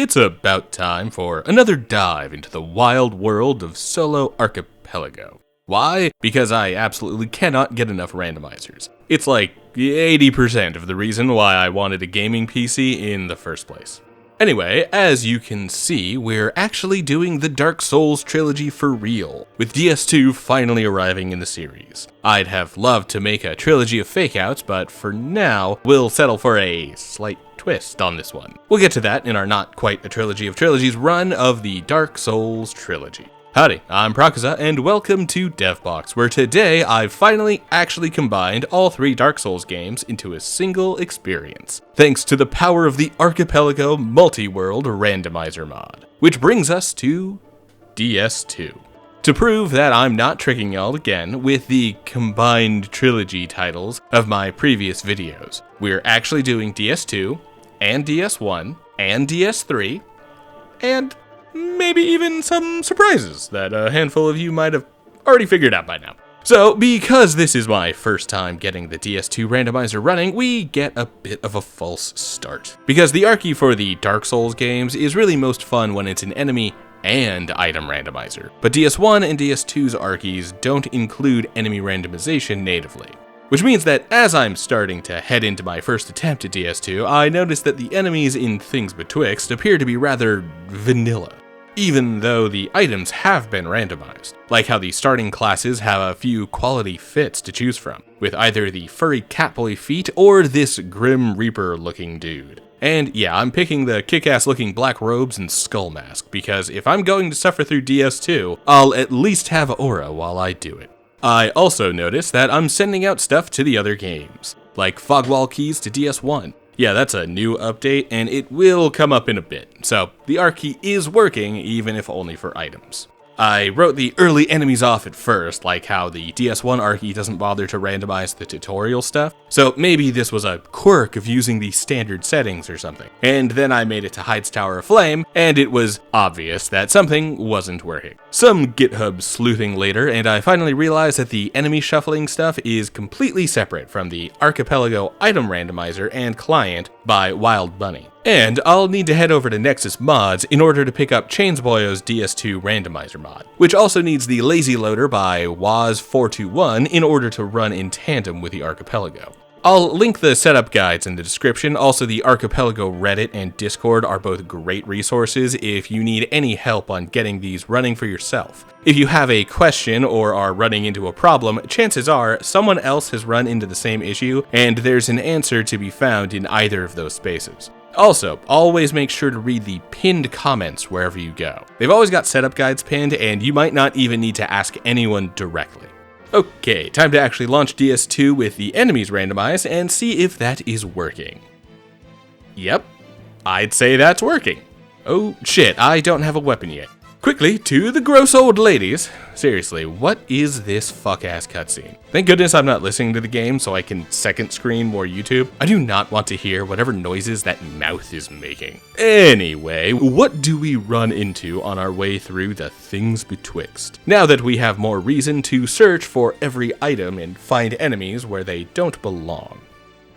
It's about time for another dive into the wild world of solo Archipelago. Why? Because I absolutely cannot get enough randomizers. It's like 80% of the reason why I wanted a gaming PC in the first place. Anyway, as you can see, we're actually doing the Dark Souls trilogy for real, with DS2 finally arriving in the series. I'd have loved to make a trilogy of fake-outs, but for now, we'll settle for a slight twist on this one. We'll get to that in our not quite a trilogy of trilogies run of the Dark Souls trilogy. Howdy, I'm Prakuza, and welcome to DevBox, where today I've finally actually combined all three Dark Souls games into a single experience, thanks to the power of the Archipelago Multiworld Randomizer mod, which brings us to DS2. To prove that I'm not tricking y'all again with the combined trilogy titles of my previous videos, we're actually doing DS2, and DS1, and DS3, and maybe even some surprises that a handful of you might have already figured out by now. So, because this is my first time getting the DS2 randomizer running, we get a bit of a false start. Because the Archie for the Dark Souls games is really most fun when it's an enemy and item randomizer, but DS1 and DS2's Archies don't include enemy randomization natively. Which means that as I'm starting to head into my first attempt at DS2, I notice that the enemies in Things Betwixt appear to be rather vanilla, even though the items have been randomized, like how the starting classes have a few quality fits to choose from, with either the furry catboy feat or this Grim Reaper looking dude. And yeah, I'm picking the kick-ass looking black robes and skull mask, because if I'm going to suffer through DS2, I'll at least have aura while I do it. I also notice that I'm sending out stuff to the other games, like Fogwall keys to DS1. Yeah, that's a new update, and it will come up in a bit, so the Archie is working, even if only for items. I wrote the early enemies off at first, like how the DS1 Archie doesn't bother to randomize the tutorial stuff, so maybe this was a quirk of using the standard settings or something. And then I made it to Hyde's Tower of Flame, and it was obvious that something wasn't working. Some GitHub sleuthing later, and I finally realized that the enemy shuffling stuff is completely separate from the Archipelago item randomizer and client by Wild Bunny. And I'll need to head over to Nexus Mods in order to pick up Chainsboyo's DS2 randomizer mod, which also needs the lazy loader by Waz421 in order to run in tandem with the Archipelago. I'll link the setup guides in the description. Also, the Archipelago Reddit and Discord are both great resources if you need any help on getting these running for yourself. If you have a question or are running into a problem, chances are someone else has run into the same issue, and there's an answer to be found in either of those spaces. Also, always make sure to read the pinned comments wherever you go. They've always got setup guides pinned, and you might not even need to ask anyone directly. Okay, time to actually launch DS2 with the enemies randomized and see if that is working. Yep, I'd say that's working. Oh shit, I don't have a weapon yet. Quickly, to the gross old ladies. Seriously, what is this fuck-ass cutscene? Thank goodness I'm not listening to the game so I can second screen more YouTube. I do not want to hear whatever noises that mouth is making. Anyway, what do we run into on our way through the Things Betwixt? Now that we have more reason to search for every item and find enemies where they don't belong.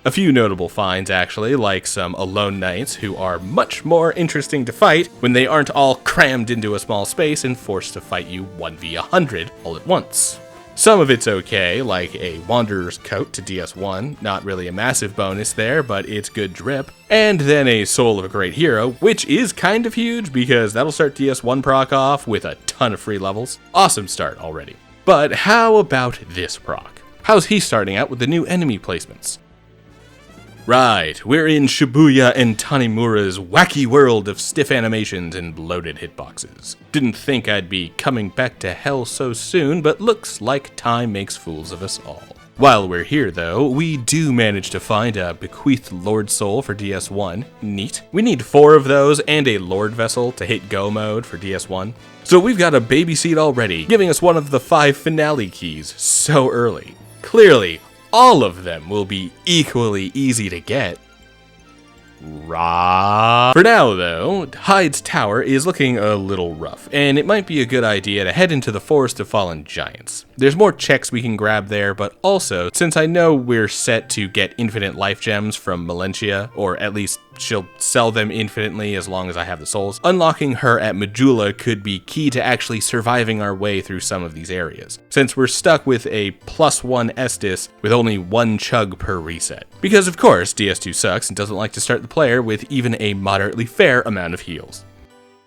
A few notable finds actually, like some alone knights who are much more interesting to fight when they aren't all crammed into a small space and forced to fight you 1v100 all at once. Some of it's okay, like a Wanderer's Coat to DS1, not really a massive bonus there, but it's good drip. And then a Soul of a Great Hero, which is kind of huge because that'll start DS1 proc off with a ton of free levels. Awesome start already. But how about this proc? How's he starting out with the new enemy placements? Right, we're in Shibuya and Tanimura's wacky world of stiff animations and bloated hitboxes. Didn't think I'd be coming back to hell so soon, but looks like time makes fools of us all. While we're here though, we do manage to find a bequeathed Lord Soul for DS1, neat. We need 4 of those and a Lord Vessel to hit go mode for DS1. So we've got a baby seat already, giving us one of the 5 finale keys so early. Clearly, all of them will be equally easy to get. For now though, Hyde's Tower is looking a little rough, and it might be a good idea to head into the Forest of Fallen Giants. There's more checks we can grab there, but also, since I know we're set to get infinite life gems from Melentia, or at least she'll sell them infinitely as long as I have the souls. Unlocking her at Majula could be key to actually surviving our way through some of these areas, since we're stuck with a +1 Estus with only 1 chug per reset. Because of course, DS2 sucks and doesn't like to start the player with even a moderately fair amount of heals.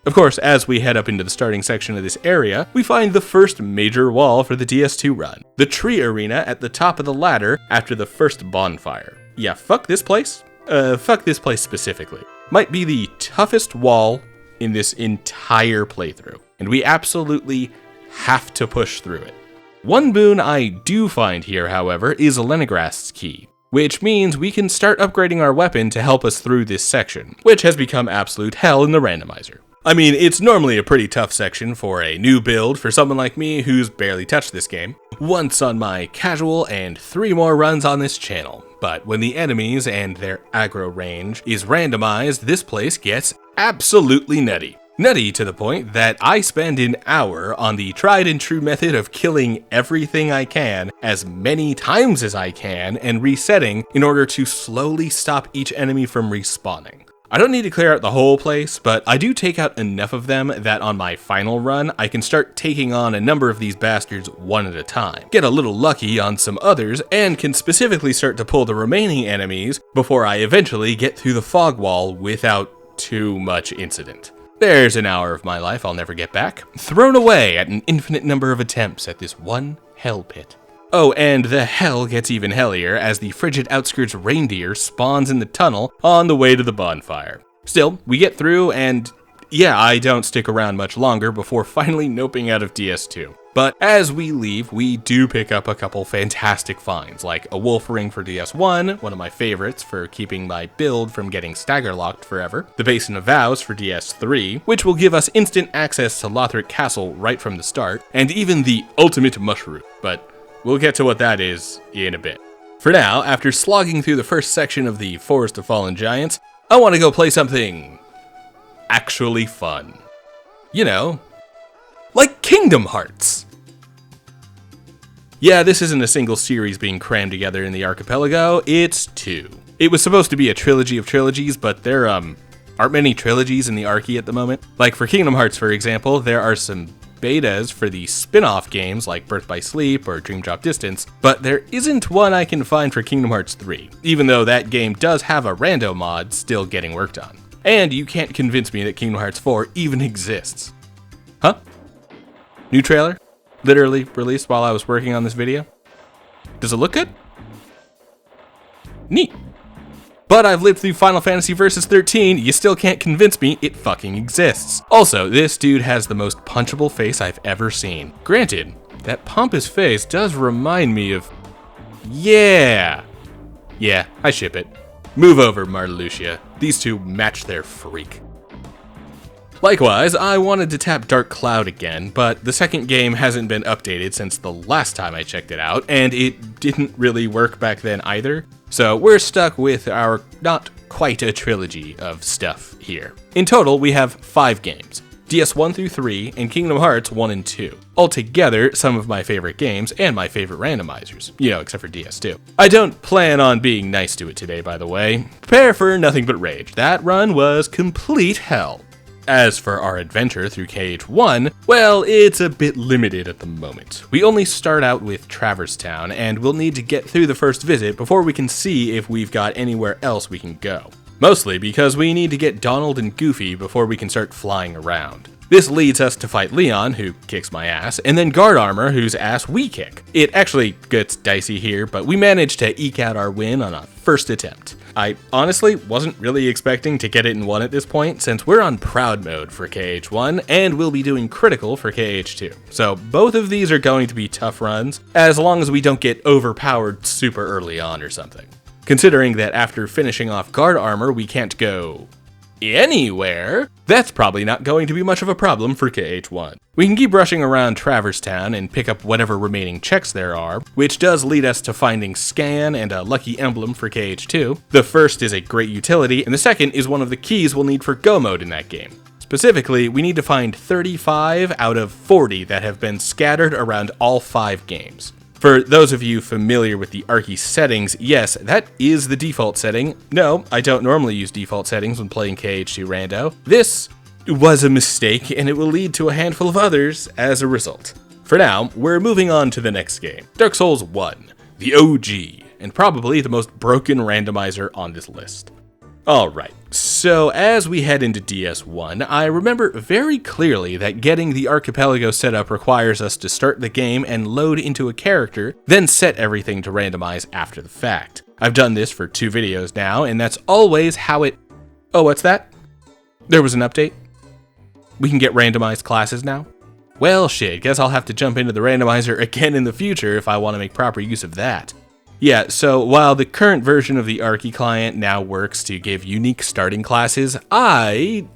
Of course, as we head up into the starting section of this area, we find the first major wall for the DS2 run, the tree arena at the top of the ladder after the first bonfire. Yeah, fuck this place. Fuck this place specifically. Might be the toughest wall in this entire playthrough, and we absolutely have to push through it. One boon I do find here, however, is Leningrast's key, which means we can start upgrading our weapon to help us through this section, which has become absolute hell in the randomizer. I mean, it's normally a pretty tough section for a new build for someone like me who's barely touched this game, once on my casual and 3 more runs on this channel. But when the enemies and their aggro range is randomized, this place gets absolutely nutty. Nutty to the point that I spend an hour on the tried and true method of killing everything I can as many times as I can and resetting in order to slowly stop each enemy from respawning. I don't need to clear out the whole place, but I do take out enough of them that on my final run, I can start taking on a number of these bastards one at a time, get a little lucky on some others, and can specifically start to pull the remaining enemies before I eventually get through the fog wall without too much incident. There's an hour of my life I'll never get back, thrown away at an infinite number of attempts at this one hell pit. Oh, and the hell gets even hellier as the frigid outskirts reindeer spawns in the tunnel on the way to the bonfire. Still, we get through, and yeah, I don't stick around much longer before finally noping out of DS2. But as we leave, we do pick up a couple fantastic finds, like a wolf ring for DS1, one of my favorites for keeping my build from getting stagger-locked forever, the Basin of Vows for DS3, which will give us instant access to Lothric Castle right from the start, and even the ultimate mushroom, but we'll get to what that is in a bit. For now, after slogging through the first section of the Forest of Fallen Giants, I want to go play something actually fun. You know, like Kingdom Hearts. Yeah, this isn't a single series being crammed together in the archipelago, it's 2. It was supposed to be a trilogy of trilogies, but there aren't many trilogies in the Archie at the moment. Like for Kingdom Hearts, for example, there are some betas for the spin-off games like Birth by Sleep or Dream Drop Distance, but there isn't one I can find for Kingdom Hearts 3, even though that game does have a rando mod still getting worked on. And you can't convince me that Kingdom Hearts 4 even exists. Huh? New trailer? Literally released while I was working on this video? Does it look good? Neat. But I've lived through Final Fantasy Versus 13, you still can't convince me it fucking exists. Also, this dude has the most punchable face I've ever seen. Granted, that pompous face does remind me of... Yeah, I ship it. Move over, Marluxia. These two match their freak. Likewise, I wanted to tap Dark Cloud again, but the second game hasn't been updated since the last time I checked it out, and it didn't really work back then either. So we're stuck with our not quite a trilogy of stuff here. In total, we have 5 games, DS1 through 3, and Kingdom Hearts 1 and 2. Altogether, some of my favorite games and my favorite randomizers, except for DS2. I don't plan on being nice to it today, by the way. Prepare for nothing but rage. That run was complete hell. As for our adventure through KH1, well, it's a bit limited at the moment. We only start out with Traverse Town, and we'll need to get through the first visit before we can see if we've got anywhere else we can go. Mostly because we need to get Donald and Goofy before we can start flying around. This leads us to fight Leon, who kicks my ass, and then Guard Armor, whose ass we kick. It actually gets dicey here, but we managed to eke out our win on a first attempt. I honestly wasn't really expecting to get it in 1 at this point, since we're on Proud Mode for KH1, and we'll be doing Critical for KH2. So both of these are going to be tough runs, as long as we don't get overpowered super early on or something. Considering that after finishing off Guard Armor we can't go anywhere, that's probably not going to be much of a problem for KH1. We can keep rushing around Traverse Town and pick up whatever remaining checks there are, which does lead us to finding Scan and a lucky emblem for KH2. The first is a great utility, and the second is one of the keys we'll need for Go Mode in that game. Specifically, we need to find 35 out of 40 that have been scattered around all 5 games. For those of you familiar with the Archie settings, yes, that is the default setting. No, I don't normally use default settings when playing KH2 Rando. This was a mistake, and it will lead to a handful of others as a result. For now, we're moving on to the next game, Dark Souls 1, the OG, and probably the most broken randomizer on this list. Alright, so as we head into DS1, I remember very clearly that getting the Archipelago set up requires us to start the game and load into a character, then set everything to randomize after the fact. I've done this for 2 videos now, and that's always how it... Oh, what's that? There was an update? We can get randomized classes now? Well, shit, guess I'll have to jump into the randomizer again in the future if I want to make proper use of that. Yeah, so while the current version of the Archie client now works to give unique starting classes, I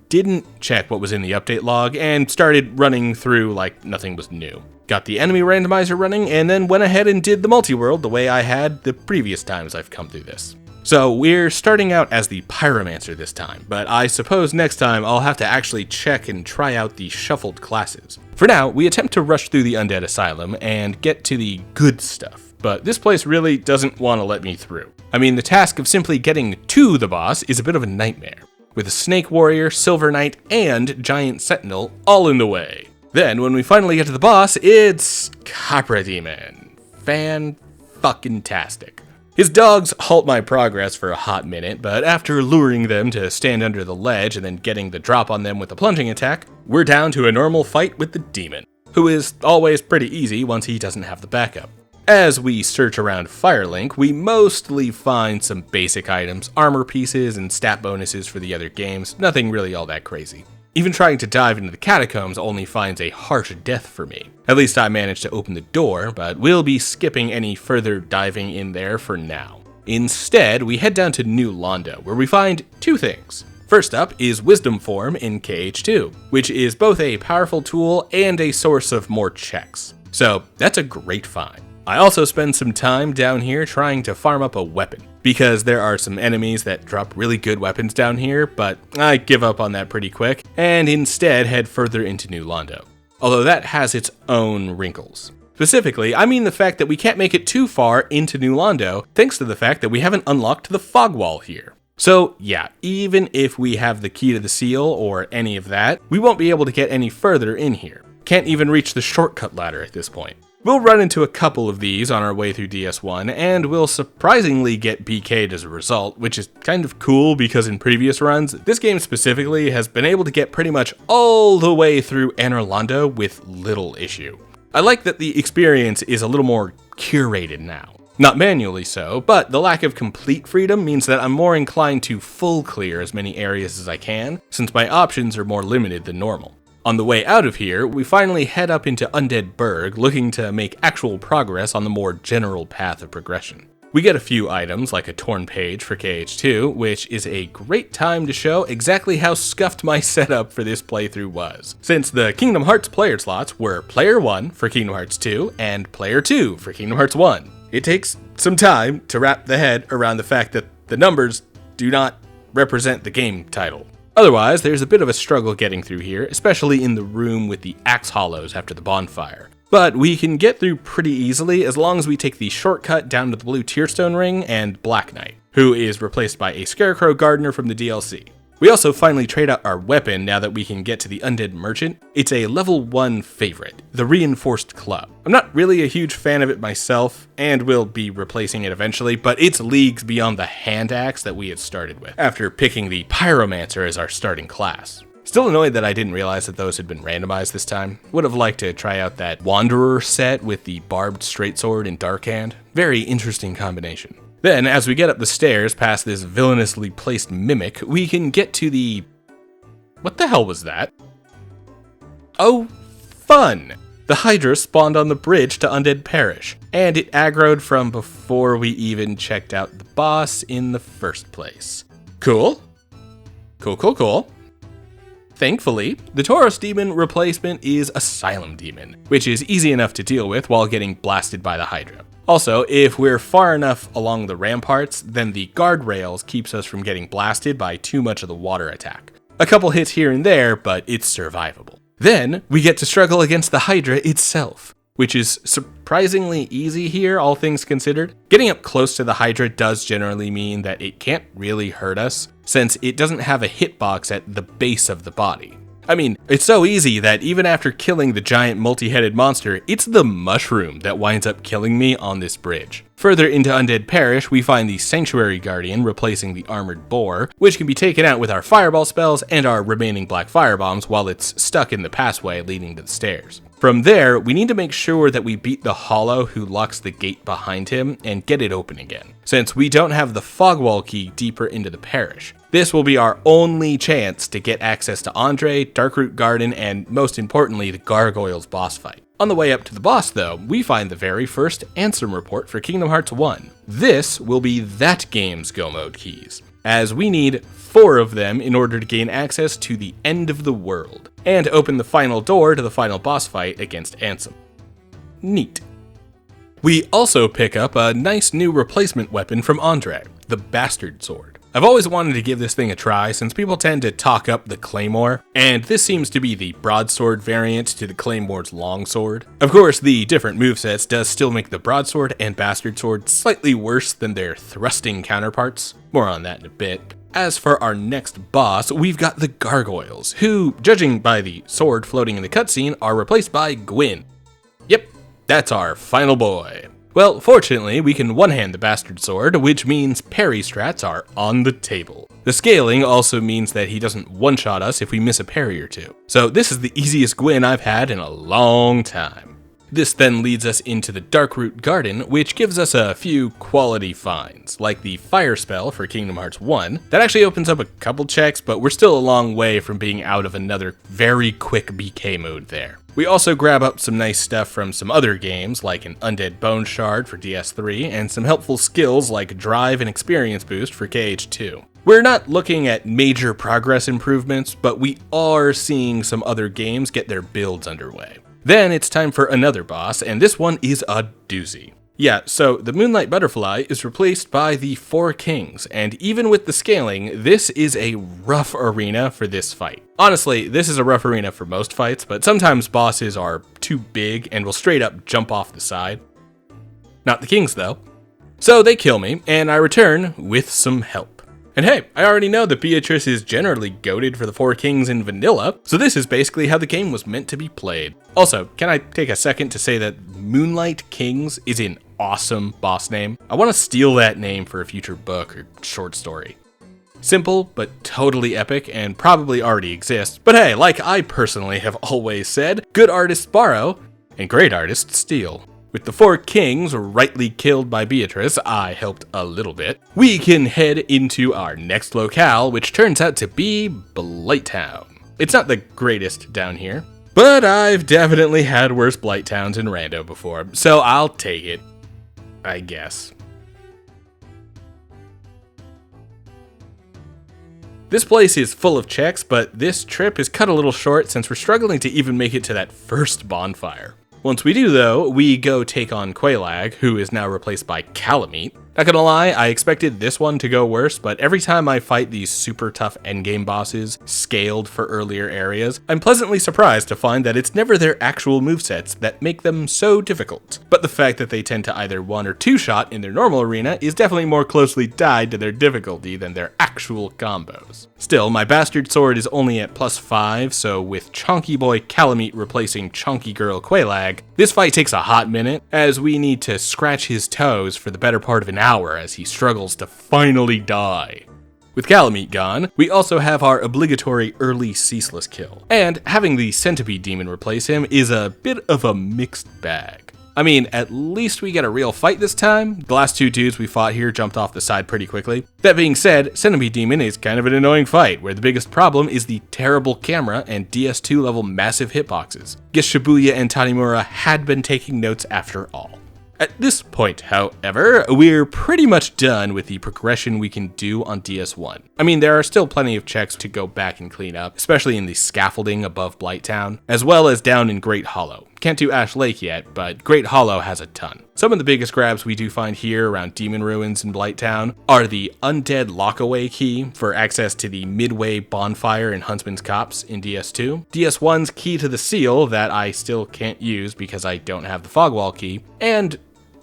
didn't check what was in the update log and started running through like nothing was new. Got the enemy randomizer running and then went ahead and did the multi-world the way I had the previous times I've come through this. So we're starting out as the Pyromancer this time, but I suppose next time I'll have to actually check and try out the shuffled classes. For now, we attempt to rush through the Undead Asylum and get to the good stuff. But this place really doesn't want to let me through. I mean, the task of simply getting to the boss is a bit of a nightmare, with a Snake Warrior, Silver Knight, and Giant Sentinel all in the way. Then, when we finally get to the boss, it's Capra Demon. Fan-fucking-tastic. His dogs halt my progress for a hot minute, but after luring them to stand under the ledge and then getting the drop on them with a plunging attack, we're down to a normal fight with the demon, who is always pretty easy once he doesn't have the backup. As we search around Firelink, we mostly find some basic items, armor pieces, and stat bonuses for the other games, nothing really all that crazy. Even trying to dive into the catacombs only finds a harsh death for me. At least I managed to open the door, but we'll be skipping any further diving in there for now. Instead, we head down to New Londo, where we find 2 things. First up is Wisdom Form in KH2, which is both a powerful tool and a source of more checks. So that's a great find. I also spend some time down here trying to farm up a weapon, because there are some enemies that drop really good weapons down here, but I give up on that pretty quick, and instead head further into New Londo. Although that has its own wrinkles. Specifically, I mean the fact that we can't make it too far into New Londo, thanks to the fact that we haven't unlocked the fog wall here. So yeah, even if we have the key to the seal or any of that, we won't be able to get any further in here. Can't even reach the shortcut ladder at this point. We'll run into a couple of these on our way through DS1, and we'll surprisingly get BK'd as a result, which is kind of cool because in previous runs, this game specifically has been able to get pretty much all the way through Anor Londo with little issue. I like that the experience is a little more curated now. Not manually so, but the lack of complete freedom means that I'm more inclined to full clear as many areas as I can, since my options are more limited than normal. On the way out of here, we finally head up into Undead Burg, looking to make actual progress on the more general path of progression. We get a few items, like a torn page for KH2, which is a great time to show exactly how scuffed my setup for this playthrough was, since the Kingdom Hearts player slots were Player 1 for Kingdom Hearts 2 and Player 2 for Kingdom Hearts 1. It takes some time to wrap the head around the fact that the numbers do not represent the game title. Otherwise, there's a bit of a struggle getting through here, especially in the room with the axe hollows after the bonfire. But we can get through pretty easily as long as we take the shortcut down to the blue Tearstone Ring and Black Knight, who is replaced by a Scarecrow Gardener from the DLC. We also finally trade out our weapon now that we can get to the Undead Merchant. It's a level 1 favorite, the Reinforced Club. I'm not really a huge fan of it myself, and will be replacing it eventually, but it's leagues beyond the hand axe that we had started with, after picking the Pyromancer as our starting class. Still annoyed that I didn't realize that those had been randomized this time. Would have liked to try out that Wanderer set with the Barbed Straight Sword and Dark Hand. Very interesting combination. Then, as we get up the stairs past this villainously placed mimic, we can get to the... What the hell was that? Oh, fun! The Hydra spawned on the bridge to Undead Parish, and it aggroed from before we even checked out the boss in the first place. Cool. Cool. Thankfully, the Tauros Demon replacement is Asylum Demon, which is easy enough to deal with while getting blasted by the Hydra. Also, if we're far enough along the ramparts, then the guardrails keeps us from getting blasted by too much of the water attack. A couple hits here and there, but it's survivable. Then, we get to struggle against the Hydra itself. which is surprisingly easy here, all things considered. Getting up close to the Hydra does generally mean that it can't really hurt us, since it doesn't have a hitbox at the base of the body. I mean, it's so easy that even after killing the giant multi-headed monster, it's the mushroom that winds up killing me on this bridge. Further into Undead Parish, we find the Sanctuary Guardian replacing the Armored Boar, which can be taken out with our Fireball spells and our remaining Black Firebombs while it's stuck in the passway leading to the stairs. From there, we need to make sure that we beat the Hollow who locks the gate behind him and get it open again, since we don't have the Fogwall key deeper into the parish. This will be our only chance to get access to Andre, Darkroot Garden, and most importantly, the Gargoyles boss fight. On the way up to the boss though, we find the very first Ansem report for Kingdom Hearts 1. This will be that game's Go Mode keys, as we need 4 of them in order to gain access to the end of the world, and open the final door to the final boss fight against Ansem. Neat. We also pick up a nice new replacement weapon from Andre, the Bastard Sword. I've always wanted to give this thing a try since people tend to talk up the Claymore, and this seems to be the broadsword variant to the Claymore's longsword. Of course, the different movesets does still make the broadsword and Bastard Sword slightly worse than their thrusting counterparts. More on that in a bit. As for our next boss, we've got the Gargoyles, who, judging by the sword floating in the cutscene, are replaced by Gwyn. Yep, that's our final boy. Well, fortunately, we can one-hand the Bastard Sword, which means parry strats are on the table. The scaling also means that he doesn't one-shot us if we miss a parry or two. So this is the easiest Gwyn I've had in a long time. This then leads us into the Darkroot Garden, which gives us a few quality finds, like the Fire Spell for Kingdom Hearts 1. That actually opens up a couple checks, but we're still a long way from being out of another very quick BK mode there. We also grab up some nice stuff from some other games, like an Undead Bone Shard for DS3, and some helpful skills like Drive and Experience Boost for KH2. We're not looking at major progress improvements, but we are seeing some other games get their builds underway. Then it's time for another boss, and this one is a doozy. Yeah, so the Moonlight Butterfly is replaced by the Four Kings, and even with the scaling, this is a rough arena for this fight. Honestly, this is a rough arena for most fights, but sometimes bosses are too big and will straight up jump off the side. Not the Kings though. So they kill me, and I return with some help. And hey, I already know that Beatrice is generally goated for the Four Kings in vanilla, so this is basically how the game was meant to be played. Also, can I take a second to say that Moonlight Kings is an awesome boss name? I want to steal that name for a future book or short story. Simple, but totally epic, and probably already exists, but hey, like I personally have always said, good artists borrow, and great artists steal. With the Four Kings rightly killed by Beatrice, I helped a little bit. We can head into our next locale, which turns out to be Blighttown. It's not the greatest down here, but I've definitely had worse Blight Towns in Rando before, so I'll take it, I guess. This place is full of checks, but this trip is cut a little short since we're struggling to even make it to that first bonfire. Once we do though, we go take on Quelaag, who is now replaced by Calamite. Not gonna lie, I expected this one to go worse, but every time I fight these super tough endgame bosses, scaled for earlier areas, I'm pleasantly surprised to find that it's never their actual movesets that make them so difficult. But the fact that they tend to either one or two shot in their normal arena is definitely more closely tied to their difficulty than their actual combos. Still, my Bastard Sword is only at +5, so with Chonky Boy Calamite replacing Chonky Girl Quelaag, this fight takes a hot minute, as we need to scratch his toes for the better part of an hour as he struggles to finally die. With Calamite gone, we also have our obligatory early ceaseless kill, and having the Centipede Demon replace him is a bit of a mixed bag. I mean, at least we get a real fight this time. The last two dudes we fought here jumped off the side pretty quickly. That being said, Centipede Demon is kind of an annoying fight, where the biggest problem is the terrible camera and DS2 level massive hitboxes. Guess Shibuya and Tanimura had been taking notes after all. At this point, however, we're pretty much done with the progression we can do on DS1. I mean, there are still plenty of checks to go back and clean up, especially in the scaffolding above Blighttown, as well as down in Great Hollow. Can't do Ash Lake yet, but Great Hollow has a ton. Some of the biggest grabs we do find here around Demon Ruins and Blighttown are the Undead Lockaway key for access to the Midway Bonfire in Huntsman's Copse in DS2, DS1's key to the seal that I still can't use because I don't have the Fogwall key, and,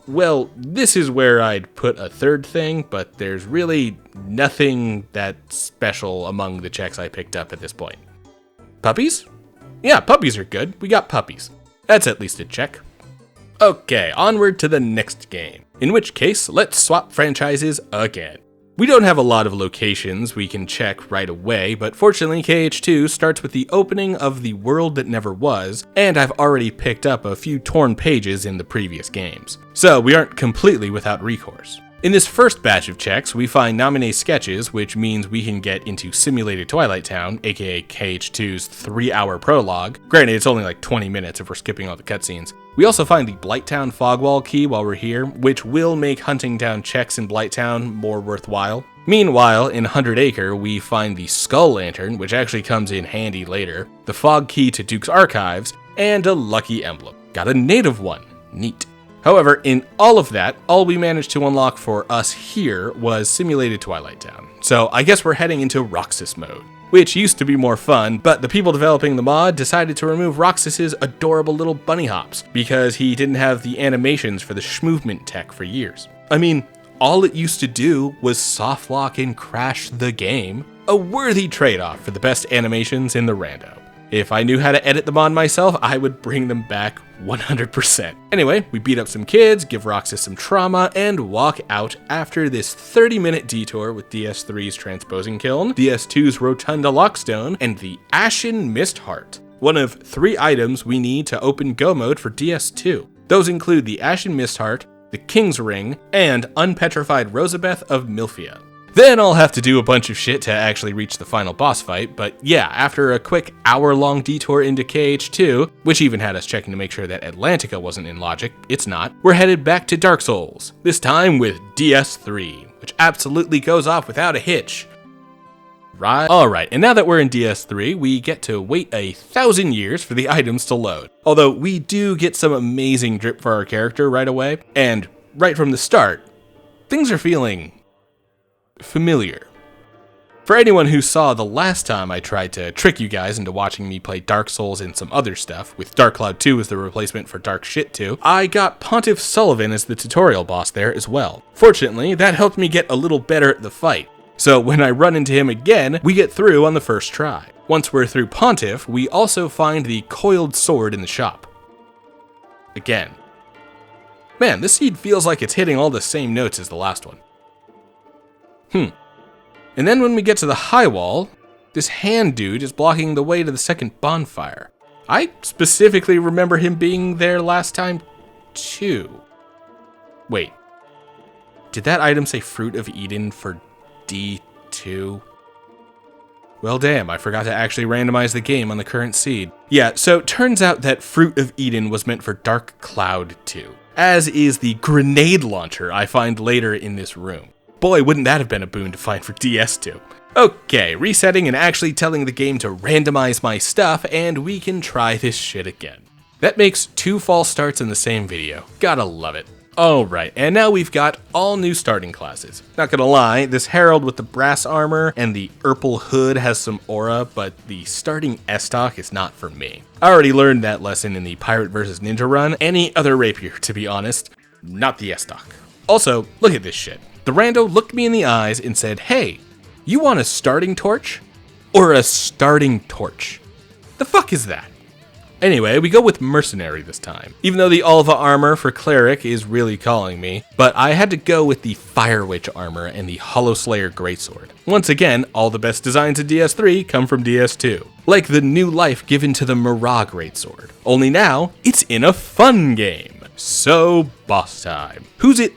well, this is where I'd put a third thing, but there's really nothing that special among the checks I picked up at this point. Puppies? Yeah, puppies are good. We got puppies. That's at least a check. Okay, onward to the next game. In which case, let's swap franchises again. We don't have a lot of locations we can check right away, but fortunately KH2 starts with the opening of the world that never was, and I've already picked up a few torn pages in the previous games. So we aren't completely without recourse. In this first batch of checks, we find nominee sketches, which means we can get into Simulated Twilight Town, aka KH2's 3-hour prologue. Granted, it's only like 20 minutes if we're skipping all the cutscenes. We also find the Blighttown Fogwall key while we're here, which will make hunting down checks in Blighttown more worthwhile. Meanwhile, in 100 Acre, we find the Skull Lantern, which actually comes in handy later, the Fog key to Duke's Archives, and a lucky emblem. Got a native one. Neat. However, in all of that, all we managed to unlock for us here was Simulated Twilight Town. So I guess we're heading into Roxas mode, which used to be more fun, but the people developing the mod decided to remove Roxas's adorable little bunny hops because he didn't have the animations for the schmovement tech for years. I mean, all it used to do was softlock and crash the game, a worthy trade-off for the best animations in the rando. If I knew how to edit them on myself, I would bring them back 100%. Anyway, we beat up some kids, give Roxas some trauma, and walk out after this 30-minute detour with DS3's Transposing Kiln, DS2's Rotunda Lockstone, and the Ashen Mist Heart. One of 3 items we need to open Go mode for DS2. Those include the Ashen Mist Heart, the King's Ring, and Unpetrified Rosabeth of Milphia. Then I'll have to do a bunch of shit to actually reach the final boss fight, but yeah, after a quick hour-long detour into KH2, which even had us checking to make sure that Atlantica wasn't in logic, it's not, we're headed back to Dark Souls, this time with DS3, which absolutely goes off without a hitch. Right. Alright, and now that we're in DS3, we get to wait 1,000 years for the items to load. Although we do get some amazing drip for our character right away, and right from the start, things are feeling familiar. For anyone who saw the last time I tried to trick you guys into watching me play Dark Souls and some other stuff, with Dark Cloud 2 as the replacement for Dark Shit 2, I got Pontiff Sullivan as the tutorial boss there as well. Fortunately, that helped me get a little better at the fight, so when I run into him again, we get through on the first try. Once we're through Pontiff, we also find the coiled sword in the shop. Again. Man, this seed feels like it's hitting all the same notes as the last one. And then when we get to the high wall, this hand dude is blocking the way to the second bonfire. I specifically remember him being there last time, too. Wait. Did that item say Fruit of Eden for D2? Well damn, I forgot to actually randomize the game on the current seed. Yeah, so it turns out that Fruit of Eden was meant for Dark Cloud 2, as is the grenade launcher I find later in this room. Boy, wouldn't that have been a boon to find for DS2. Okay, resetting and actually telling the game to randomize my stuff, and we can try this shit again. That makes 2 false starts in the same video. Gotta love it. Alright, and now we've got all new starting classes. Not gonna lie, this Herald with the brass armor and the Urple hood has some aura, but the starting Estoc is not for me. I already learned that lesson in the Pirate vs. Ninja run, any other rapier, to be honest, not the Estoc. Also, look at this shit. The rando looked me in the eyes and said, "Hey, you want a starting torch? Or a starting torch? The fuck is that?" Anyway, we go with Mercenary this time, even though the Alva armor for Cleric is really calling me, but I had to go with the Fire Witch armor and the Hollow Slayer Greatsword. Once again, all the best designs in DS3 come from DS2, like the new life given to the Mirah Greatsword. Only now, it's in a fun game. So, boss time. Who's it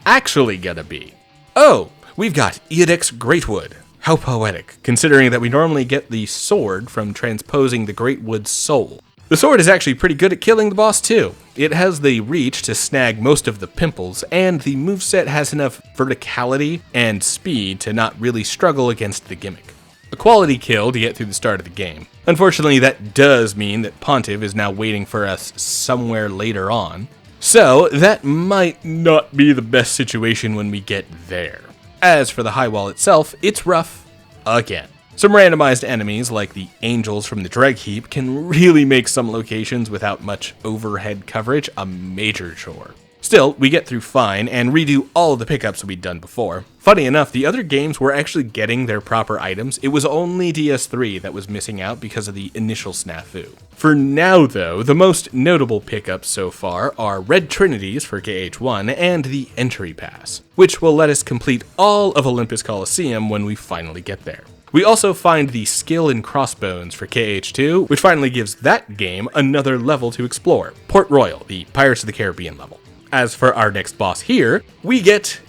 actually gonna be? Oh, we've got Eodex Greatwood. How poetic, considering that we normally get the sword from transposing the Greatwood's soul. The sword is actually pretty good at killing the boss too. It has the reach to snag most of the pimples, and the moveset has enough verticality and speed to not really struggle against the gimmick. A quality kill to get through the start of the game. Unfortunately, that does mean that Pontiff is now waiting for us somewhere later on. So, that might not be the best situation when we get there. As for the high wall itself, it's rough again. Some randomized enemies, like the angels from the Dreg Heap, can really make some locations without much overhead coverage a major chore. Still, we get through fine and redo all of the pickups we'd done before. Funny enough, the other games were actually getting their proper items. It was only DS3 that was missing out because of the initial snafu. For now, though, the most notable pickups so far are Red Trinities for KH1 and the Entry Pass, which will let us complete all of Olympus Coliseum when we finally get there. We also find the Skill and Crossbones for KH2, which finally gives that game another level to explore, Port Royal, the Pirates of the Caribbean level. As for our next boss here, we get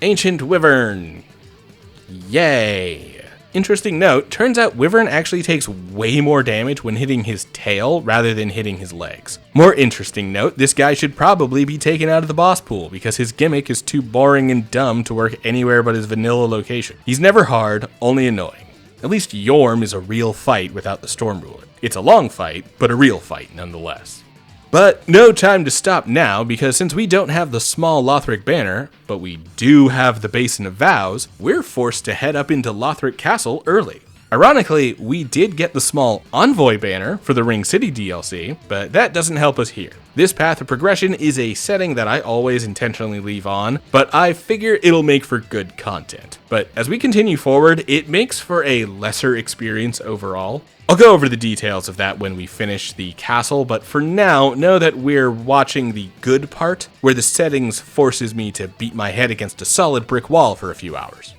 Ancient Wyvern. Yay! Interesting note, turns out Wyvern actually takes way more damage when hitting his tail rather than hitting his legs. More interesting note, this guy should probably be taken out of the boss pool because his gimmick is too boring and dumb to work anywhere but his vanilla location. He's never hard, only annoying. At least Yorm is a real fight without the Storm Ruler. It's a long fight, but a real fight nonetheless. But no time to stop now, because since we don't have the small Lothric banner, but we do have the Basin of Vows, we're forced to head up into Lothric Castle early. Ironically, we did get the small Envoy banner for the Ring City DLC, but that doesn't help us here. This path of progression is a setting that I always intentionally leave on, but I figure it'll make for good content. But as we continue forward, it makes for a lesser experience overall. I'll go over the details of that when we finish the castle, but for now, know that we're watching the good part, where the settings forces me to beat my head against a solid brick wall for a few hours.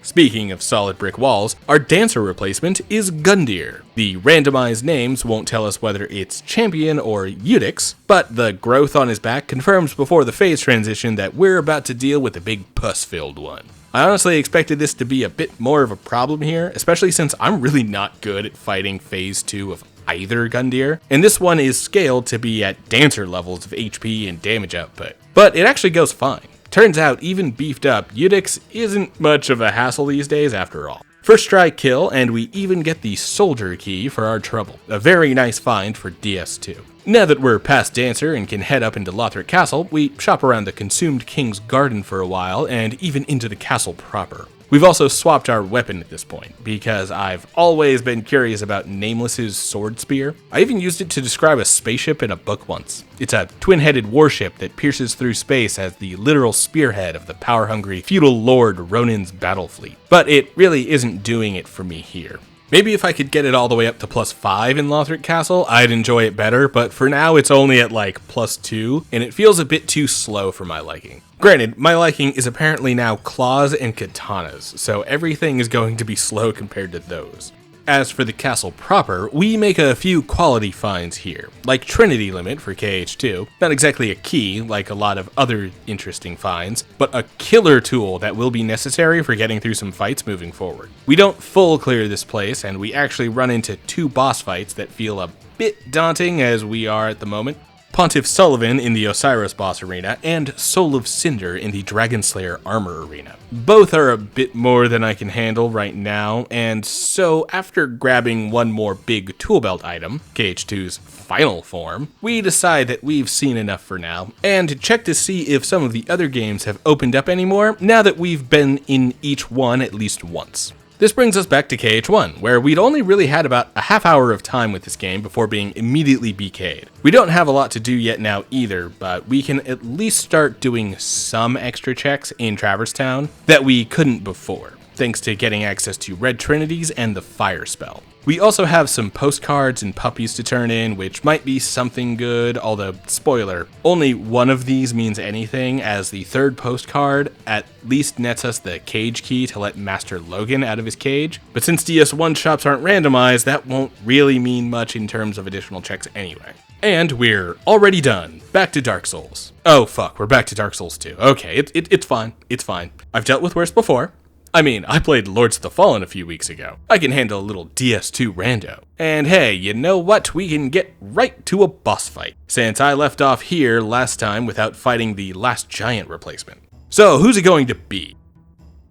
Speaking of solid brick walls, our dancer replacement is Gundyr. The randomized names won't tell us whether it's Champion or Eudix, but the growth on his back confirms before the phase transition that we're about to deal with a big pus-filled one. I honestly expected this to be a bit more of a problem here, especially since I'm really not good at fighting phase 2 of either Gundyr, and this one is scaled to be at dancer levels of HP and damage output. But it actually goes fine. Turns out, even beefed up, Eudix isn't much of a hassle these days after all. First try kill, and we even get the Soldier Key for our trouble. A very nice find for DS2. Now that we're past Dancer and can head up into Lothric Castle, we shop around the Consumed King's Garden for a while, and even into the castle proper. We've also swapped our weapon at this point, because I've always been curious about Nameless's sword spear. I even used it to describe a spaceship in a book once. It's a twin-headed warship that pierces through space as the literal spearhead of the power-hungry feudal lord Ronin's battle fleet. But it really isn't doing it for me here. Maybe if I could get it all the way up to +5 in Lothric Castle, I'd enjoy it better, but for now it's only at like +2, and it feels a bit too slow for my liking. Granted, my liking is apparently now claws and katanas, so everything is going to be slow compared to those. As for the castle proper, we make a few quality finds here, like Trinity Limit for KH2, not exactly a key like a lot of other interesting finds, but a killer tool that will be necessary for getting through some fights moving forward. We don't full clear this place, and we actually run into 2 boss fights that feel a bit daunting as we are at the moment. Pontiff Sullivan in the Osiris boss arena, and Soul of Cinder in the Dragon Slayer armor arena. Both are a bit more than I can handle right now, and so after grabbing one more big tool belt item, KH2's final form, we decide that we've seen enough for now, and check to see if some of the other games have opened up anymore now that we've been in each one at least once. This brings us back to KH1, where we'd only really had about a half hour of time with this game before being immediately BK'd. We don't have a lot to do yet now either, but we can at least start doing some extra checks in Traverse Town that we couldn't before, thanks to getting access to Red Trinities and the Fire Spell. We also have some postcards and puppies to turn in, which might be something good, although, spoiler, only one of these means anything, as the third postcard at least nets us the cage key to let Master Logan out of his cage, but since DS1 shops aren't randomized, that won't really mean much in terms of additional checks anyway. And we're already done. Back to Dark Souls. Oh fuck, we're back to Dark Souls 2. Okay, it's fine, it's fine. I've dealt with worse before. I mean, I played Lords of the Fallen a few weeks ago. I can handle a little DS2 rando. And hey, you know what? We can get right to a boss fight, since I left off here last time without fighting the last giant replacement. So, who's it going to be?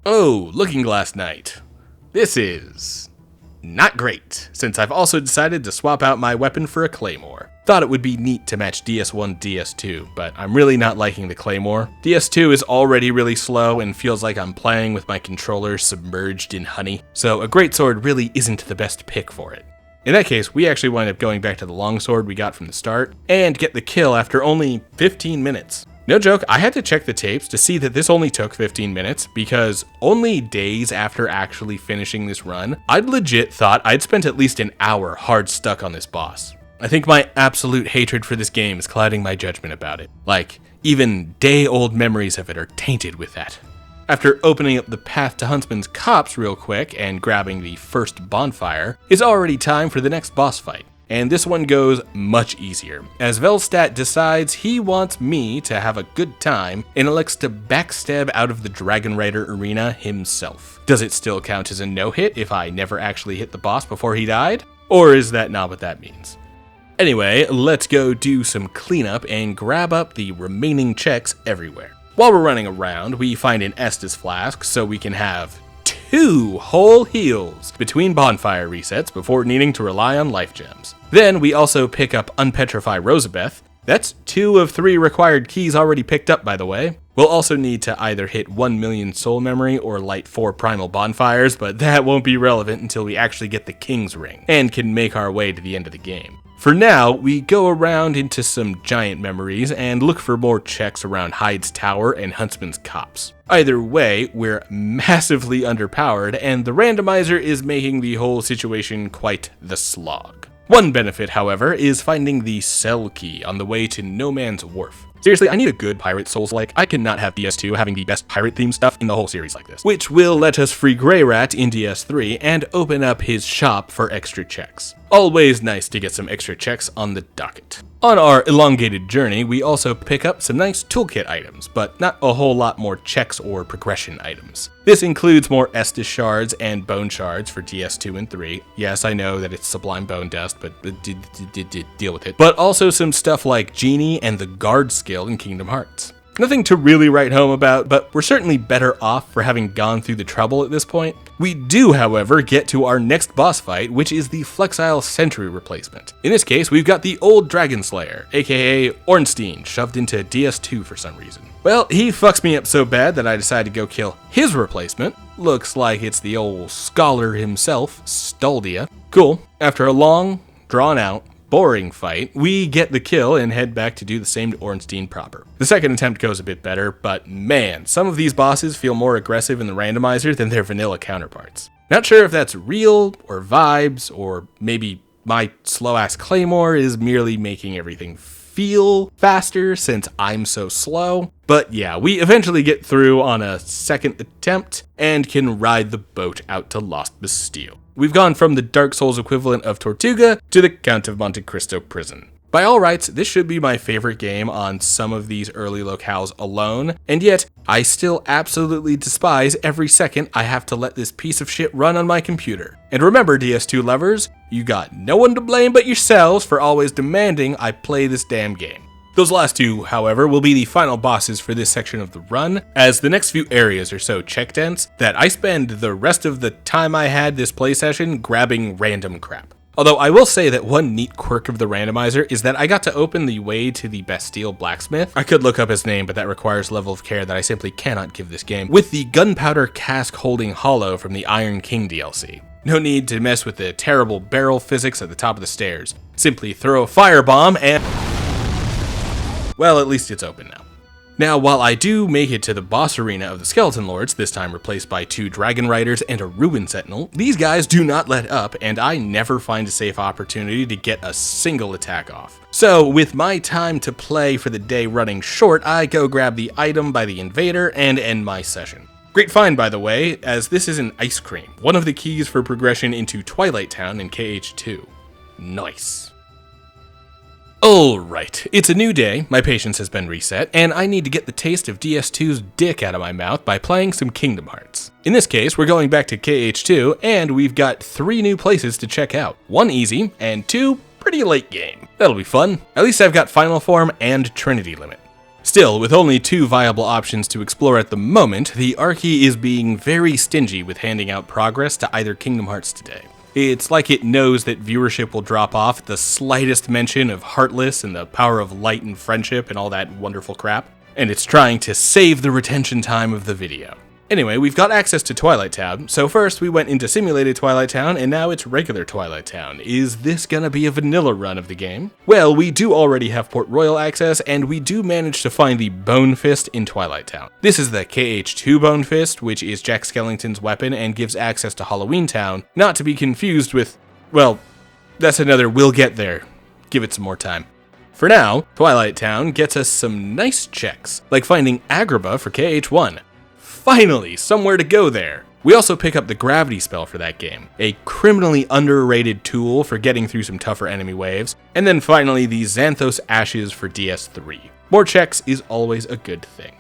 Oh, Looking Glass Knight. This is not great, since I've also decided to swap out my weapon for a claymore. Thought it would be neat to match DS1 DS2, but I'm really not liking the claymore. DS2 is already really slow and feels like I'm playing with my controller submerged in honey, so a greatsword really isn't the best pick for it. In that case, we actually wind up going back to the longsword we got from the start, and get the kill after only 15 minutes. No joke, I had to check the tapes to see that this only took 15 minutes, because only days after actually finishing this run, I'd legit thought I'd spent at least an hour hard stuck on this boss. I think my absolute hatred for this game is clouding my judgment about it. Like, even day-old memories of it are tainted with that. After opening up the path to Huntsman's Copse real quick and grabbing the first bonfire, it's already time for the next boss fight. And this one goes much easier, as Velstadt decides he wants me to have a good time and elects to backstab out of the Dragon Rider arena himself. Does it still count as a no-hit if I never actually hit the boss before he died? Or is that not what that means? Anyway, let's go do some cleanup and grab up the remaining checks everywhere. While we're running around, we find an Estus flask so we can have 2 whole heals between bonfire resets before needing to rely on life gems. Then we also pick up Unpetrify Rosabeth. That's 2 of 3 required keys already picked up, by the way. We'll also need to either hit 1 million soul memory or light 4 primal bonfires, but that won't be relevant until we actually get the King's Ring and can make our way to the end of the game. For now, we go around into some giant memories and look for more checks around Hyde's Tower and Huntsman's Copse. Either way, we're massively underpowered, and the randomizer is making the whole situation quite the slog. One benefit, however, is finding the cell key on the way to No Man's Wharf. Seriously, I need a good pirate Souls-like. I cannot have DS2 having the best pirate-themed stuff in the whole series like this, which will let us free Greyrat in DS3 and open up his shop for extra checks. Always nice to get some extra checks on the docket. On our elongated journey, we also pick up some nice toolkit items, but not a whole lot more checks or progression items. This includes more Estus shards and bone shards for DS2 and 3. Yes, I know that it's Sublime Bone Dust, but deal with it. But also some stuff like Genie and the Guard skill in Kingdom Hearts. Nothing to really write home about, but we're certainly better off for having gone through the trouble at this point. We do, however, get to our next boss fight, which is the Flexile Sentry replacement. In this case, we've got the old Dragon Slayer, aka Ornstein, shoved into DS2 for some reason. Well, he fucks me up so bad that I decided to go kill his replacement. Looks like it's the old scholar himself, Staldia. Cool. After a long, drawn-out, boring fight, we get the kill and head back to do the same to Ornstein proper. The second attempt goes a bit better, but man, some of these bosses feel more aggressive in the randomizer than their vanilla counterparts. Not sure if that's real, or vibes, or maybe my slow-ass claymore is merely making everything feel faster since I'm so slow. But yeah, we eventually get through on a second attempt and can ride the boat out to Lost Bastille. We've gone from the Dark Souls equivalent of Tortuga to the Count of Monte Cristo prison. By all rights, this should be my favorite game on some of these early locales alone, and yet I still absolutely despise every second I have to let this piece of shit run on my computer. And remember, DS2 lovers, you got no one to blame but yourselves for always demanding I play this damn game. Those last 2, however, will be the final bosses for this section of the run, as the next few areas are so check dense that I spend the rest of the time I had this play session grabbing random crap. Although I will say that one neat quirk of the randomizer is that I got to open the way to the Bastille blacksmith. I could look up his name, but that requires level of care that I simply cannot give this game, with the gunpowder cask holding hollow from the Iron King DLC. No need to mess with the terrible barrel physics at the top of the stairs. Simply throw a firebomb and... well, at least it's open now. Now, while I do make it to the boss arena of the Skeleton Lords, this time replaced by 2 Dragon Riders and a Ruin Sentinel, these guys do not let up, and I never find a safe opportunity to get a single attack off. So, with my time to play for the day running short, I go grab the item by the Invader and end my session. Great find, by the way, as this is an ice cream, one of the keys for progression into Twilight Town in KH2. Nice. Alright, it's a new day, my patience has been reset, and I need to get the taste of DS2's dick out of my mouth by playing some Kingdom Hearts. In this case, we're going back to KH2, and we've got 3 new places to check out. 1 easy, and 2 pretty late game. That'll be fun. At least I've got Final Form and Trinity Limit. Still, with only 2 viable options to explore at the moment, the Archie is being very stingy with handing out progress to either Kingdom Hearts today. It's like it knows that viewership will drop off at the slightest mention of Heartless and the power of light and friendship and all that wonderful crap, and it's trying to save the retention time of the video. Anyway, we've got access to Twilight Town, so first we went into Simulated Twilight Town, and now it's regular Twilight Town. Is this gonna be a vanilla run of the game? Well, we do already have Port Royal access, and we do manage to find the Bone Fist in Twilight Town. This is the KH2 Bone Fist, which is Jack Skellington's weapon and gives access to Halloween Town, not to be confused with, well, that's another we'll get there. Give it some more time. For now, Twilight Town gets us some nice checks, like finding Agrabah for KH1. Finally, somewhere to go there. We also pick up the gravity spell for that game, a criminally underrated tool for getting through some tougher enemy waves, and then finally the Xanthos Ashes for DS3. More checks is always a good thing.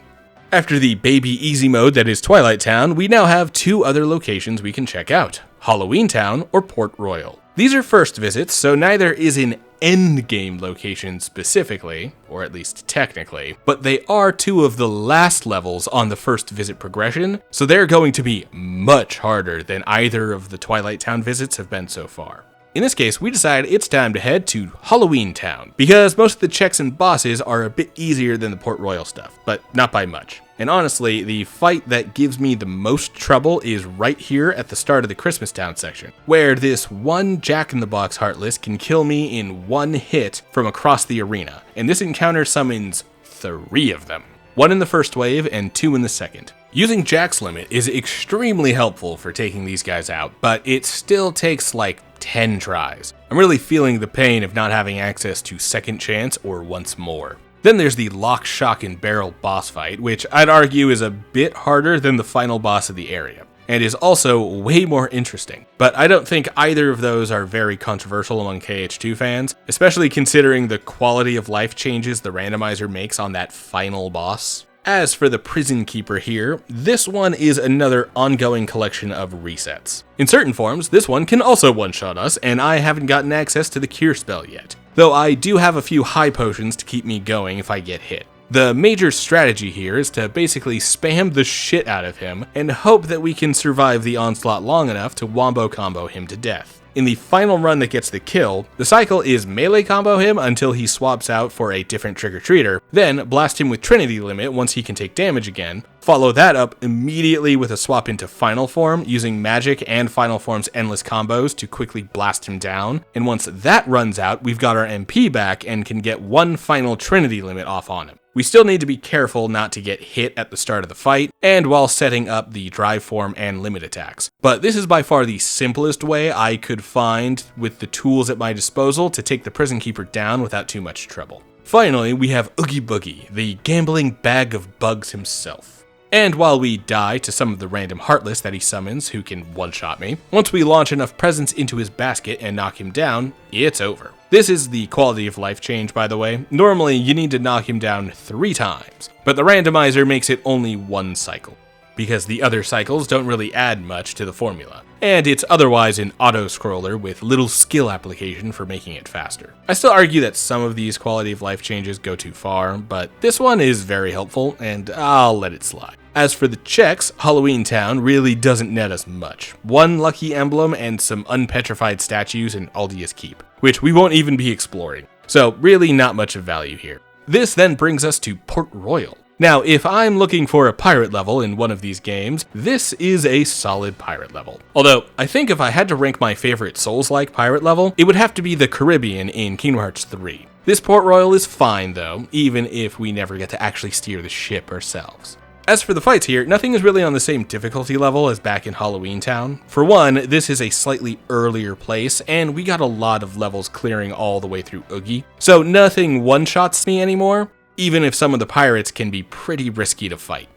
After the baby easy mode that is Twilight Town, we now have two other locations we can check out, Halloween Town or Port Royal. These are first visits, so neither is an endgame location specifically, or at least technically, but they are two of the last levels on the first visit progression, so they're going to be much harder than either of the Twilight Town visits have been so far. In this case, we decide it's time to head to Halloween Town, because most of the checks and bosses are a bit easier than the Port Royal stuff, but not by much. And honestly, the fight that gives me the most trouble is right here at the start of the Christmas Town section, where this one Jack-in-the-Box Heartless can kill me in one hit from across the arena, and this encounter summons 3 of them. 1 in the first wave and 2 in the second. Using Jack's Limit is extremely helpful for taking these guys out, but it still takes like 10 tries. I'm really feeling the pain of not having access to Second Chance or Once More. Then there's the Lock, Shock, and Barrel boss fight, which I'd argue is a bit harder than the final boss of the area, and is also way more interesting. But I don't think either of those are very controversial among KH2 fans, especially considering the quality of life changes the randomizer makes on that final boss. As for the Prison Keeper here, this one is another ongoing collection of resets. In certain forms, this one can also one-shot us, and I haven't gotten access to the Cure spell yet, though I do have a few high potions to keep me going if I get hit. The major strategy here is to basically spam the shit out of him and hope that we can survive the onslaught long enough to wombo combo him to death. In the final run that gets the kill, the cycle is melee combo him until he swaps out for a different trick-or-treater, then blast him with Trinity Limit once he can take damage again, follow that up immediately with a swap into Final Form using Magic and Final Form's endless combos to quickly blast him down, and once that runs out, we've got our MP back and can get one final Trinity Limit off on him. We still need to be careful not to get hit at the start of the fight, and while setting up the drive form and limit attacks. But this is by far the simplest way I could find with the tools at my disposal to take the Prison Keeper down without too much trouble. Finally, we have Oogie Boogie, the gambling bag of bugs himself. And while we die to some of the random Heartless that he summons who can one-shot me, once we launch enough presents into his basket and knock him down, it's over. This is the quality of life change, by the way. Normally, you need to knock him down 3 times, but the randomizer makes it only 1 cycle, because the other cycles don't really add much to the formula, and it's otherwise an auto-scroller with little skill application for making it faster. I still argue that some of these quality of life changes go too far, but this one is very helpful, and I'll let it slide. As for the checks, Halloween Town really doesn't net us much. 1 lucky emblem and some unpetrified statues in Aldia's Keep, which we won't even be exploring, so really not much of value here. This then brings us to Port Royal. Now, if I'm looking for a pirate level in one of these games, this is a solid pirate level. Although, I think if I had to rank my favorite Souls-like pirate level, it would have to be the Caribbean in Kingdom Hearts 3. This Port Royal is fine though, even if we never get to actually steer the ship ourselves. As for the fights here, nothing is really on the same difficulty level as back in Halloween Town. For one, this is a slightly earlier place, and we got a lot of levels clearing all the way through Oogie, so nothing one-shots me anymore, even if some of the pirates can be pretty risky to fight.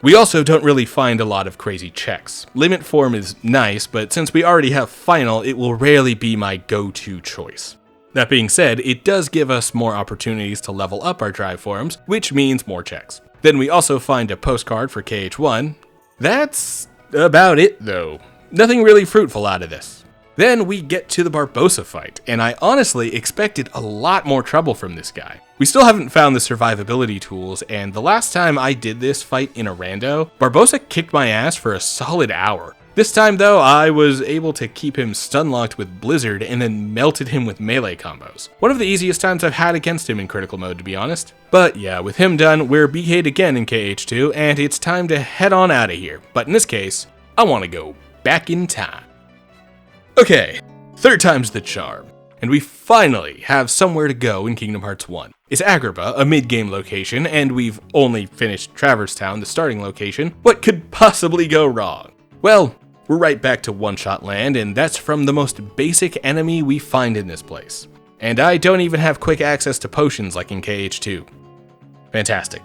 We also don't really find a lot of crazy checks. Limit Form is nice, but since we already have Final, it will rarely be my go-to choice. That being said, it does give us more opportunities to level up our drive forms, which means more checks. Then we also find a postcard for KH1. That's about it though. Nothing really fruitful out of this. Then we get to the Barbossa fight, and I honestly expected a lot more trouble from this guy. We still haven't found the survivability tools, and the last time I did this fight in a rando, Barbossa kicked my ass for a solid hour. This time though, I was able to keep him stun-locked with Blizzard and then melted him with melee combos. One of the easiest times I've had against him in critical mode, to be honest. But yeah, with him done, we're BK'd again in KH2, and it's time to head on out of here. But in this case, I want to go back in time. Okay, third time's the charm. And we finally have somewhere to go in Kingdom Hearts 1. It's Agrabah, a mid-game location, and we've only finished Traverse Town, the starting location. What could possibly go wrong? Well, we're right back to one-shot land, and that's from the most basic enemy we find in this place. And I don't even have quick access to potions like in KH2. Fantastic.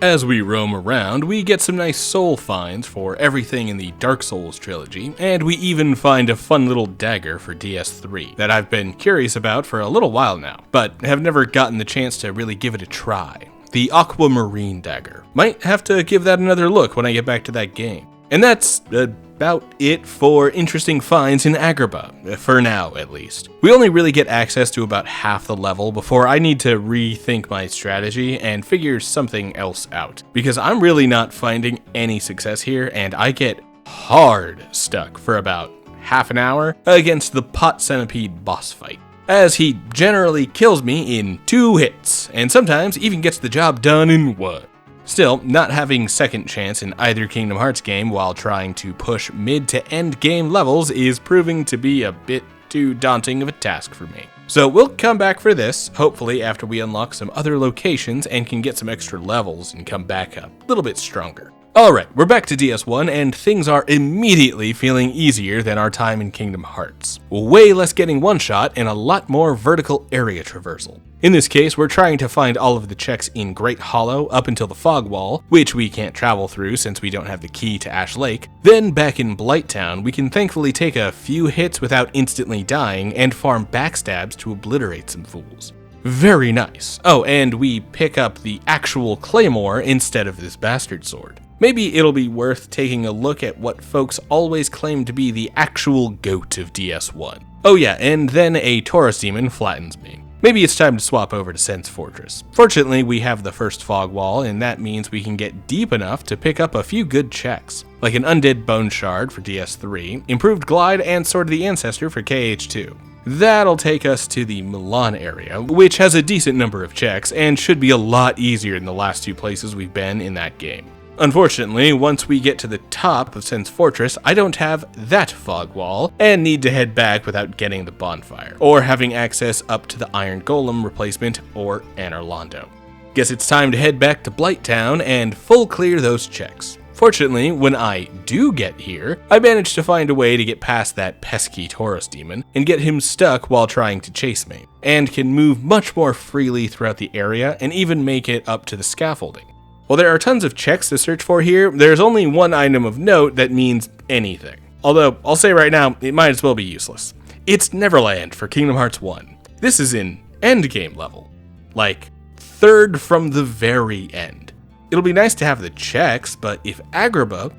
As we roam around, we get some nice soul finds for everything in the Dark Souls trilogy, and we even find a fun little dagger for DS3 that I've been curious about for a little while now, but have never gotten the chance to really give it a try. The Aquamarine dagger. Might have to give that another look when I get back to that game. And that's about it for interesting finds in Agrabah, for now at least. We only really get access to about half the level before I need to rethink my strategy and figure something else out, because I'm really not finding any success here, and I get hard stuck for about half an hour against the Pot Centipede boss fight, as he generally kills me in 2 hits, and sometimes even gets the job done in 1. Still, not having second chance in either Kingdom Hearts game while trying to push mid to end game levels is proving to be a bit too daunting of a task for me. So we'll come back for this, hopefully after we unlock some other locations and can get some extra levels and come back a little bit stronger. Alright, we're back to DS1, and things are immediately feeling easier than our time in Kingdom Hearts. Way less getting one-shot and a lot more vertical area traversal. In this case, we're trying to find all of the checks in Great Hollow up until the Fog Wall, which we can't travel through since we don't have the key to Ash Lake. Then back in Blight Town, we can thankfully take a few hits without instantly dying and farm backstabs to obliterate some fools. Very nice. Oh, and we pick up the actual Claymore instead of this bastard sword. Maybe it'll be worth taking a look at what folks always claim to be the actual GOAT of DS1. Oh yeah, and then a Taurus demon flattens me. Maybe it's time to swap over to Sense Fortress. Fortunately, we have the first fog wall, and that means we can get deep enough to pick up a few good checks, like an Undead Bone Shard for DS3, Improved Glide, and Sword of the Ancestor for KH2. That'll take us to the Milan area, which has a decent number of checks, and should be a lot easier than the last 2 places we've been in that game. Unfortunately, once we get to the top of Sense Fortress, I don't have that fog wall, and need to head back without getting the bonfire, or having access up to the Iron Golem replacement or Anor Londo. Guess it's time to head back to Blight Town and full clear those checks. Fortunately, when I do get here, I manage to find a way to get past that pesky Taurus demon and get him stuck while trying to chase me, and can move much more freely throughout the area and even make it up to the scaffolding. While there are tons of checks to search for here, there's only one item of note that means anything. Although, I'll say right now, it might as well be useless. It's Neverland for Kingdom Hearts 1. This is in endgame level. Like, 3rd from the very end. It'll be nice to have the checks, but if Agrabah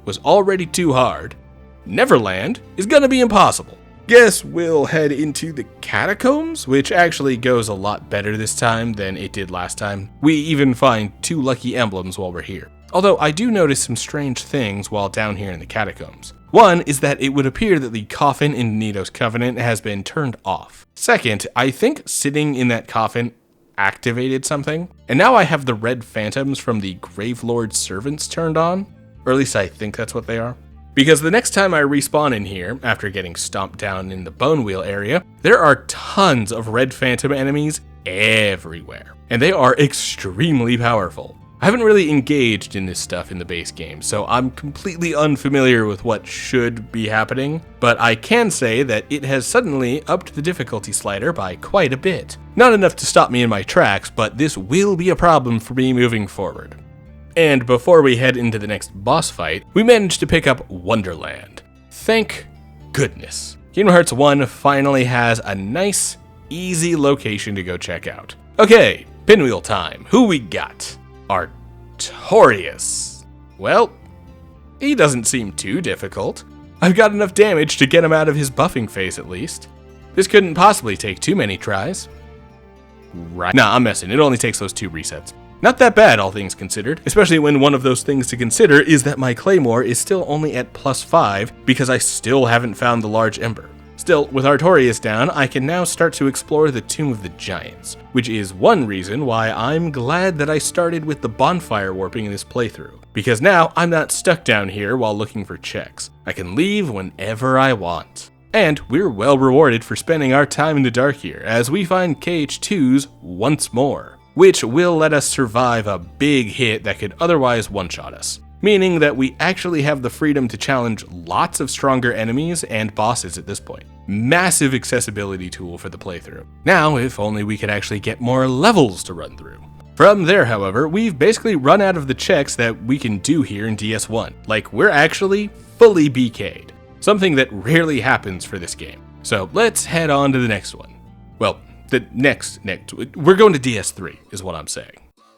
was already too hard, Neverland is gonna be impossible. Guess we'll head into the catacombs, which actually goes a lot better this time than it did last time. We even find 2 lucky emblems while we're here. Although I do notice some strange things while down here in the catacombs. One is that it would appear that the coffin in Nito's Covenant has been turned off. Second, I think sitting in that coffin activated something, and now I have the red phantoms from the Gravelord's servants turned on, or at least I think that's what they are. Because the next time I respawn in here, after getting stomped down in the Bone Wheel area, there are tons of red phantom enemies everywhere, and they are extremely powerful. I haven't really engaged in this stuff in the base game, so I'm completely unfamiliar with what should be happening, but I can say that it has suddenly upped the difficulty slider by quite a bit. Not enough to stop me in my tracks, but this will be a problem for me moving forward. And before we head into the next boss fight, we managed to pick up Wonderland. Thank goodness. Kingdom Hearts 1 finally has a nice, easy location to go check out. Okay, pinwheel time. Who we got? Artorias. Well, he doesn't seem too difficult. I've got enough damage to get him out of his buffing phase at least. This couldn't possibly take too many tries. Right. Nah, I'm messing. It only takes those 2 resets. Not that bad, all things considered, especially when one of those things to consider is that my Claymore is still only at +5 because I still haven't found the large ember. Still, with Artorias down, I can now start to explore the Tomb of the Giants, which is one reason why I'm glad that I started with the bonfire warping in this playthrough, because now I'm not stuck down here while looking for checks. I can leave whenever I want. And we're well rewarded for spending our time in the dark here, as we find KH2s once more, which will let us survive a big hit that could otherwise one-shot us, meaning that we actually have the freedom to challenge lots of stronger enemies and bosses at this point. Massive accessibility tool for the playthrough. Now, if only we could actually get more levels to run through. From there, however, we've basically run out of the checks that we can do here in DS1. Like, we're actually fully BK'd, something that rarely happens for this game. So let's head on to the next one. Well, the next, we're going to DS3, is what I'm saying.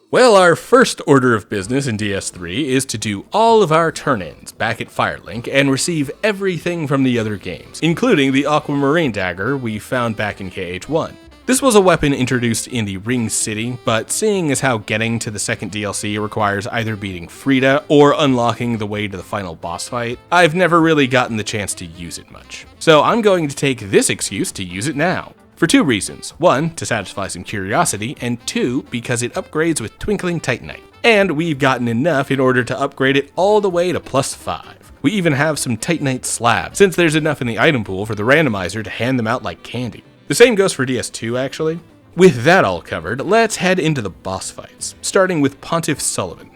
Well, our first order of business in DS3 is to do all of our turn-ins back at Firelink and receive everything from the other games, including the aquamarine dagger we found back in KH1. This was a weapon introduced in the Ring City, but seeing as how getting to the second DLC requires either beating Frida or unlocking the way to the final boss fight, I've never really gotten the chance to use it much. So I'm going to take this excuse to use it now. For two reasons. One, to satisfy some curiosity, and two, because it upgrades with Twinkling Titanite. And we've gotten enough in order to upgrade it all the way to +5. We even have some Titanite slabs, since there's enough in the item pool for the randomizer to hand them out like candy. The same goes for DS2 actually. With that all covered, let's head into the boss fights, starting with Pontiff Sullivan.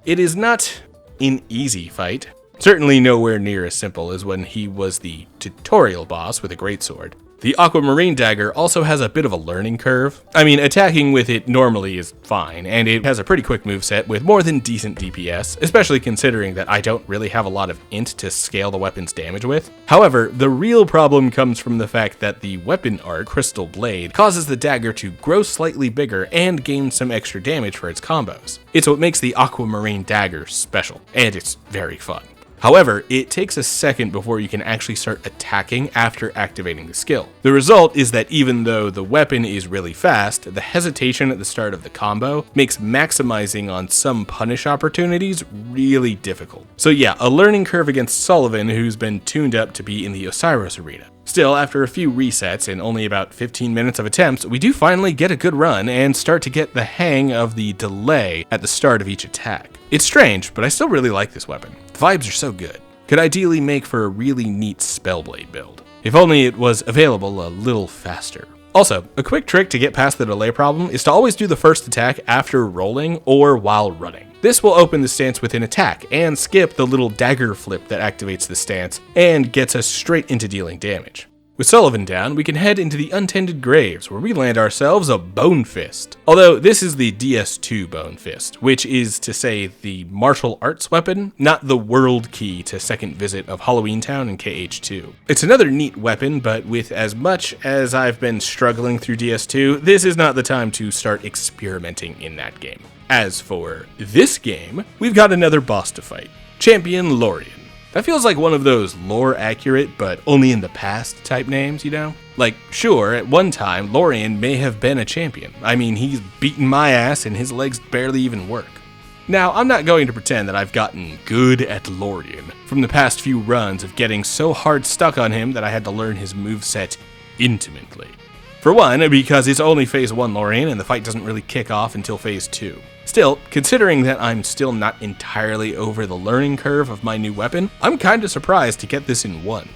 It is not an easy fight, certainly nowhere near as simple as when he was the tutorial boss with a greatsword. The aquamarine dagger also has a bit of a learning curve. I mean, attacking with it normally is fine, and it has a pretty quick moveset with more than decent DPS, especially considering that I don't really have a lot of int to scale the weapon's damage with. However, the real problem comes from the fact that the weapon art, Crystal Blade, causes the dagger to grow slightly bigger and gain some extra damage for its combos. It's what makes the aquamarine dagger special, and it's very fun. However, it takes a second before you can actually start attacking after activating the skill. The result is that even though the weapon is really fast, the hesitation at the start of the combo makes maximizing on some punish opportunities really difficult. So yeah, a learning curve against Sullivan, who's been tuned up to be in the Osiris arena. Still, after a few resets and only about 15 minutes of attempts, we do finally get a good run and start to get the hang of the delay at the start of each attack. It's strange, but I still really like this weapon. The vibes are so good. Could ideally make for a really neat Spellblade build. If only it was available a little faster. Also, a quick trick to get past the delay problem is to always do the first attack after rolling or while running. This will open the stance with an attack and skip the little dagger flip that activates the stance and gets us straight into dealing damage. With Sullivan down, we can head into the Untended Graves, where we land ourselves a Bone Fist. Although this is the DS2 Bone Fist, which is to say the martial arts weapon, not the world key to second visit of Halloween Town in KH2. It's another neat weapon, but with as much as I've been struggling through DS2, this is not the time to start experimenting in that game. As for this game, we've got another boss to fight, Champion Lorien. That feels like one of those lore-accurate, but only in the past type names, you know? Like, sure, at one time, Lorien may have been a champion. I mean, he's beaten my ass and his legs barely even work. Now, I'm not going to pretend that I've gotten good at Lorien from the past few runs of getting so hard stuck on him that I had to learn his moveset intimately. For one, because it's only Phase 1 Lorien and the fight doesn't really kick off until Phase 2. Still, considering that I'm still not entirely over the learning curve of my new weapon, I'm kinda surprised to get this in one.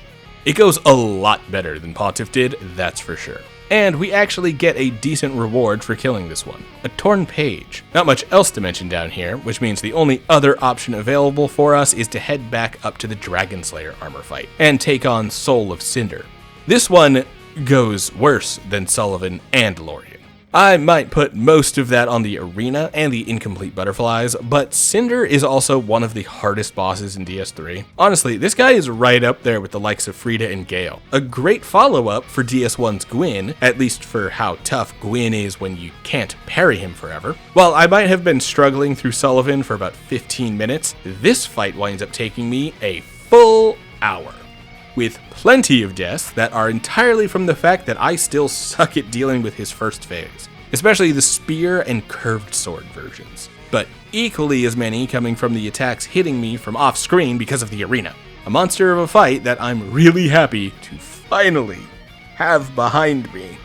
It goes a lot better than Pontiff did, that's for sure. And we actually get a decent reward for killing this one, a Torn Page. Not much else to mention down here, which means the only other option available for us is to head back up to the Dragon Slayer armor fight, and take on Soul of Cinder. This one goes worse than Sullivan and Lorien. I might put most of that on the arena and the incomplete butterflies, but Cinder is also one of the hardest bosses in DS3. Honestly, this guy is right up there with the likes of Frida and Gale. A great follow-up for DS1's Gwyn, at least for how tough Gwyn is when you can't parry him forever. While I might have been struggling through Sullivan for about 15 minutes, this fight winds up taking me a full hour. With plenty of deaths that are entirely from the fact that I still suck at dealing with his first phase. especially the spear and curved sword versions. But equally as many coming from the attacks hitting me from off screen because of the arena. A monster of a fight that I'm really happy to finally have behind me.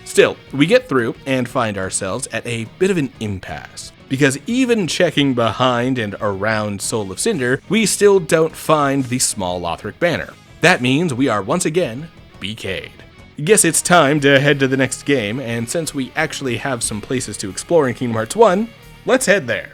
Still, we get through and find ourselves at a bit of an impasse, because even checking behind and around Soul of Cinder, we still don't find the small Lothric banner. That means we are once again BK'd. Guess it's time to head to the next game, and since we actually have some places to explore in Kingdom Hearts 1, let's head there.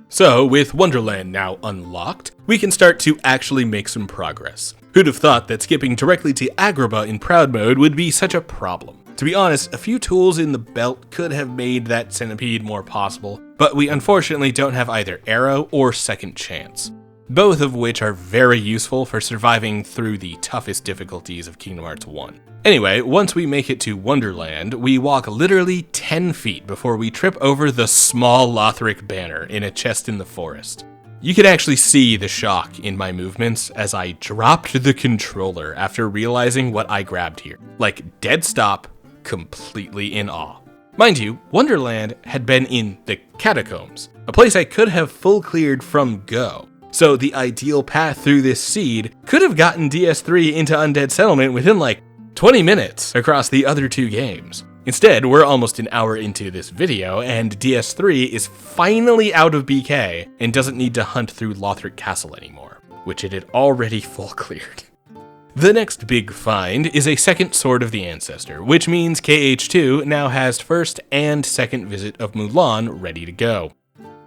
So, with Wonderland now unlocked, we can start to actually make some progress. Who'd have thought that skipping directly to Agrabah in Proud Mode would be such a problem? To be honest, a few tools in the belt could have made that centipede more possible, but we unfortunately don't have either Arrow or Second Chance, both of which are very useful for surviving through the toughest difficulties of Kingdom Hearts 1. Anyway, once we make it to Wonderland, we walk literally 10 feet before we trip over the small Lothric banner in a chest in the forest. You can actually see the shock in my movements as I dropped the controller after realizing what I grabbed here. Like, dead stop, completely in awe. Mind you, Wonderland had been in the Catacombs, a place I could have full cleared from go. So the ideal path through this seed could have gotten DS3 into Undead Settlement within like 20 minutes across the other two games. Instead, we're almost an hour into this video, and DS3 is finally out of BK and doesn't need to hunt through Lothric Castle anymore, which it had already full cleared. The next big find is a second Sword of the Ancestor, which means KH2 now has first and second visit of Mulan ready to go.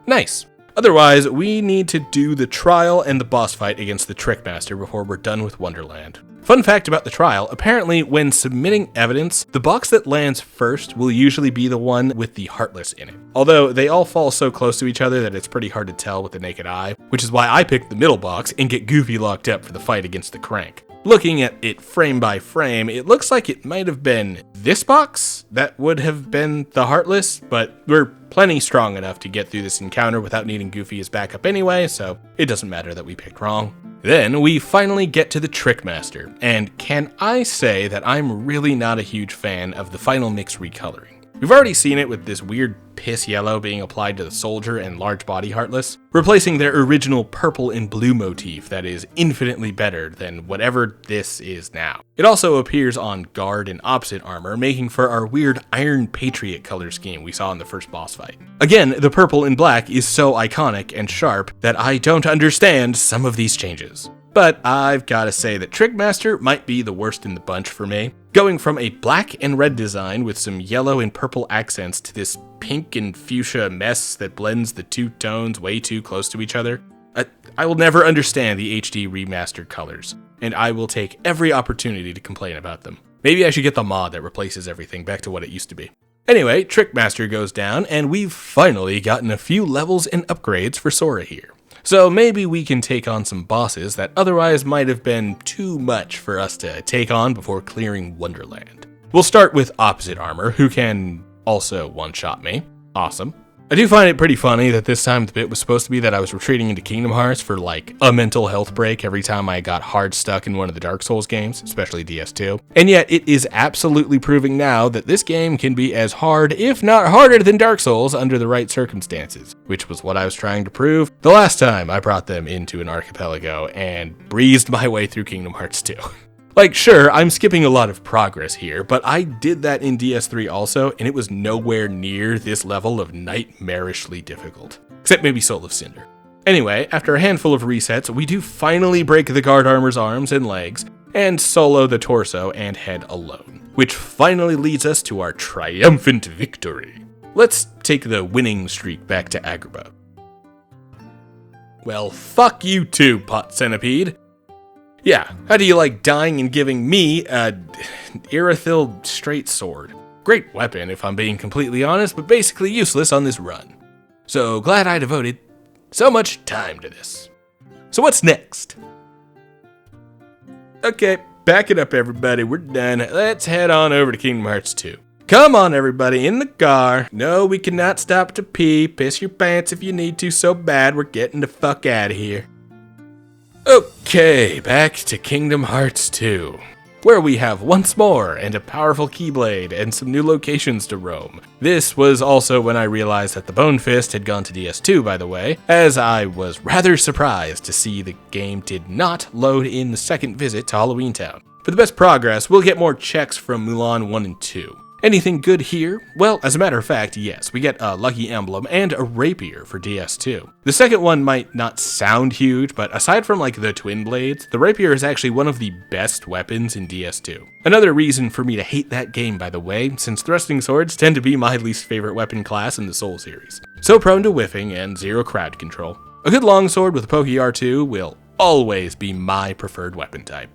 Nice. Otherwise, we need to do the trial and the boss fight against the Trickmaster before we're done with Wonderland. Fun fact about the trial, apparently when submitting evidence, the box that lands first will usually be the one with the Heartless in it. Although they all fall so close to each other that it's pretty hard to tell with the naked eye, which is why I picked the middle box and get Goofy locked up for the fight against the Crank. Looking at it frame by frame, it looks like it might have been this box that would have been the Heartless, but we're plenty strong enough to get through this encounter without needing Goofy as backup anyway, so it doesn't matter that we picked wrong. Then we finally get to the Trickmaster, and can I say that I'm really not a huge fan of the final mix recoloring. We've already seen it with this weird piss yellow being applied to the Soldier and Large Body Heartless, replacing their original purple and blue motif that is infinitely better than whatever this is now. It also appears on Guard and Opposite armor, making for our weird Iron Patriot color scheme we saw in the first boss fight. Again, the purple and black is so iconic and sharp that I don't understand some of these changes. But I've gotta say that Trickmaster might be the worst in the bunch for me. Going from a black and red design with some yellow and purple accents to this pink and fuchsia mess that blends the two tones way too close to each other. I will never understand the HD remastered colors, and I will take every opportunity to complain about them. Maybe I should get the mod that replaces everything back to what it used to be. Anyway, Trickmaster goes down, and we've finally gotten a few levels and upgrades for Sora here. So maybe we can take on some bosses that otherwise might have been too much for us to take on before clearing Wonderland. We'll start with Opposite Armor, who can also one-shot me. Awesome. I do find it pretty funny that this time the bit was supposed to be that I was retreating into Kingdom Hearts for like a mental health break every time I got hard stuck in one of the Dark Souls games, especially DS2. And yet it is absolutely proving now that this game can be as hard, if not harder than Dark Souls under the right circumstances, which was what I was trying to prove the last time I brought them into an archipelago and breezed my way through Kingdom Hearts 2. Like, sure, I'm skipping a lot of progress here, but I did that in DS3 also, and it was nowhere near this level of nightmarishly difficult. Except maybe Soul of Cinder. Anyway, after a handful of resets, we do finally break the guard armor's arms and legs, and solo the torso and head alone, which finally leads us to our triumphant victory. Let's take the winning streak back to Agrabah. Well, fuck you too, Pot Centipede. Yeah, how do you like dying and giving me a Irithyll straight sword? Great weapon if I'm being completely honest, but basically useless on this run. So glad I devoted so much time to this. So what's next? Okay, back it up everybody, we're done. Let's head on over to Kingdom Hearts 2. Come on everybody, in the car. No, we cannot stop to pee. Piss your pants if you need to so bad. We're getting the fuck out of here. Okay, back to Kingdom Hearts 2. where we have once more and a powerful Keyblade and some new locations to roam. This was also when I realized that the Bone Fist had gone to DS2, by the way, as I was rather surprised to see the game did not load in the second visit to Halloween Town. For the best progress, we'll get more checks from Mulan 1 and 2. Anything good here? Well, as a matter of fact, yes, we get a lucky emblem and a rapier for DS2. The second one might not sound huge, but aside from like the twin blades, the rapier is actually one of the best weapons in DS2. Another reason for me to hate that game, by the way, since thrusting swords tend to be my least favorite weapon class in the Soul series. So prone to whiffing and zero crowd control. A good longsword with a pokey R2 will always be my preferred weapon type.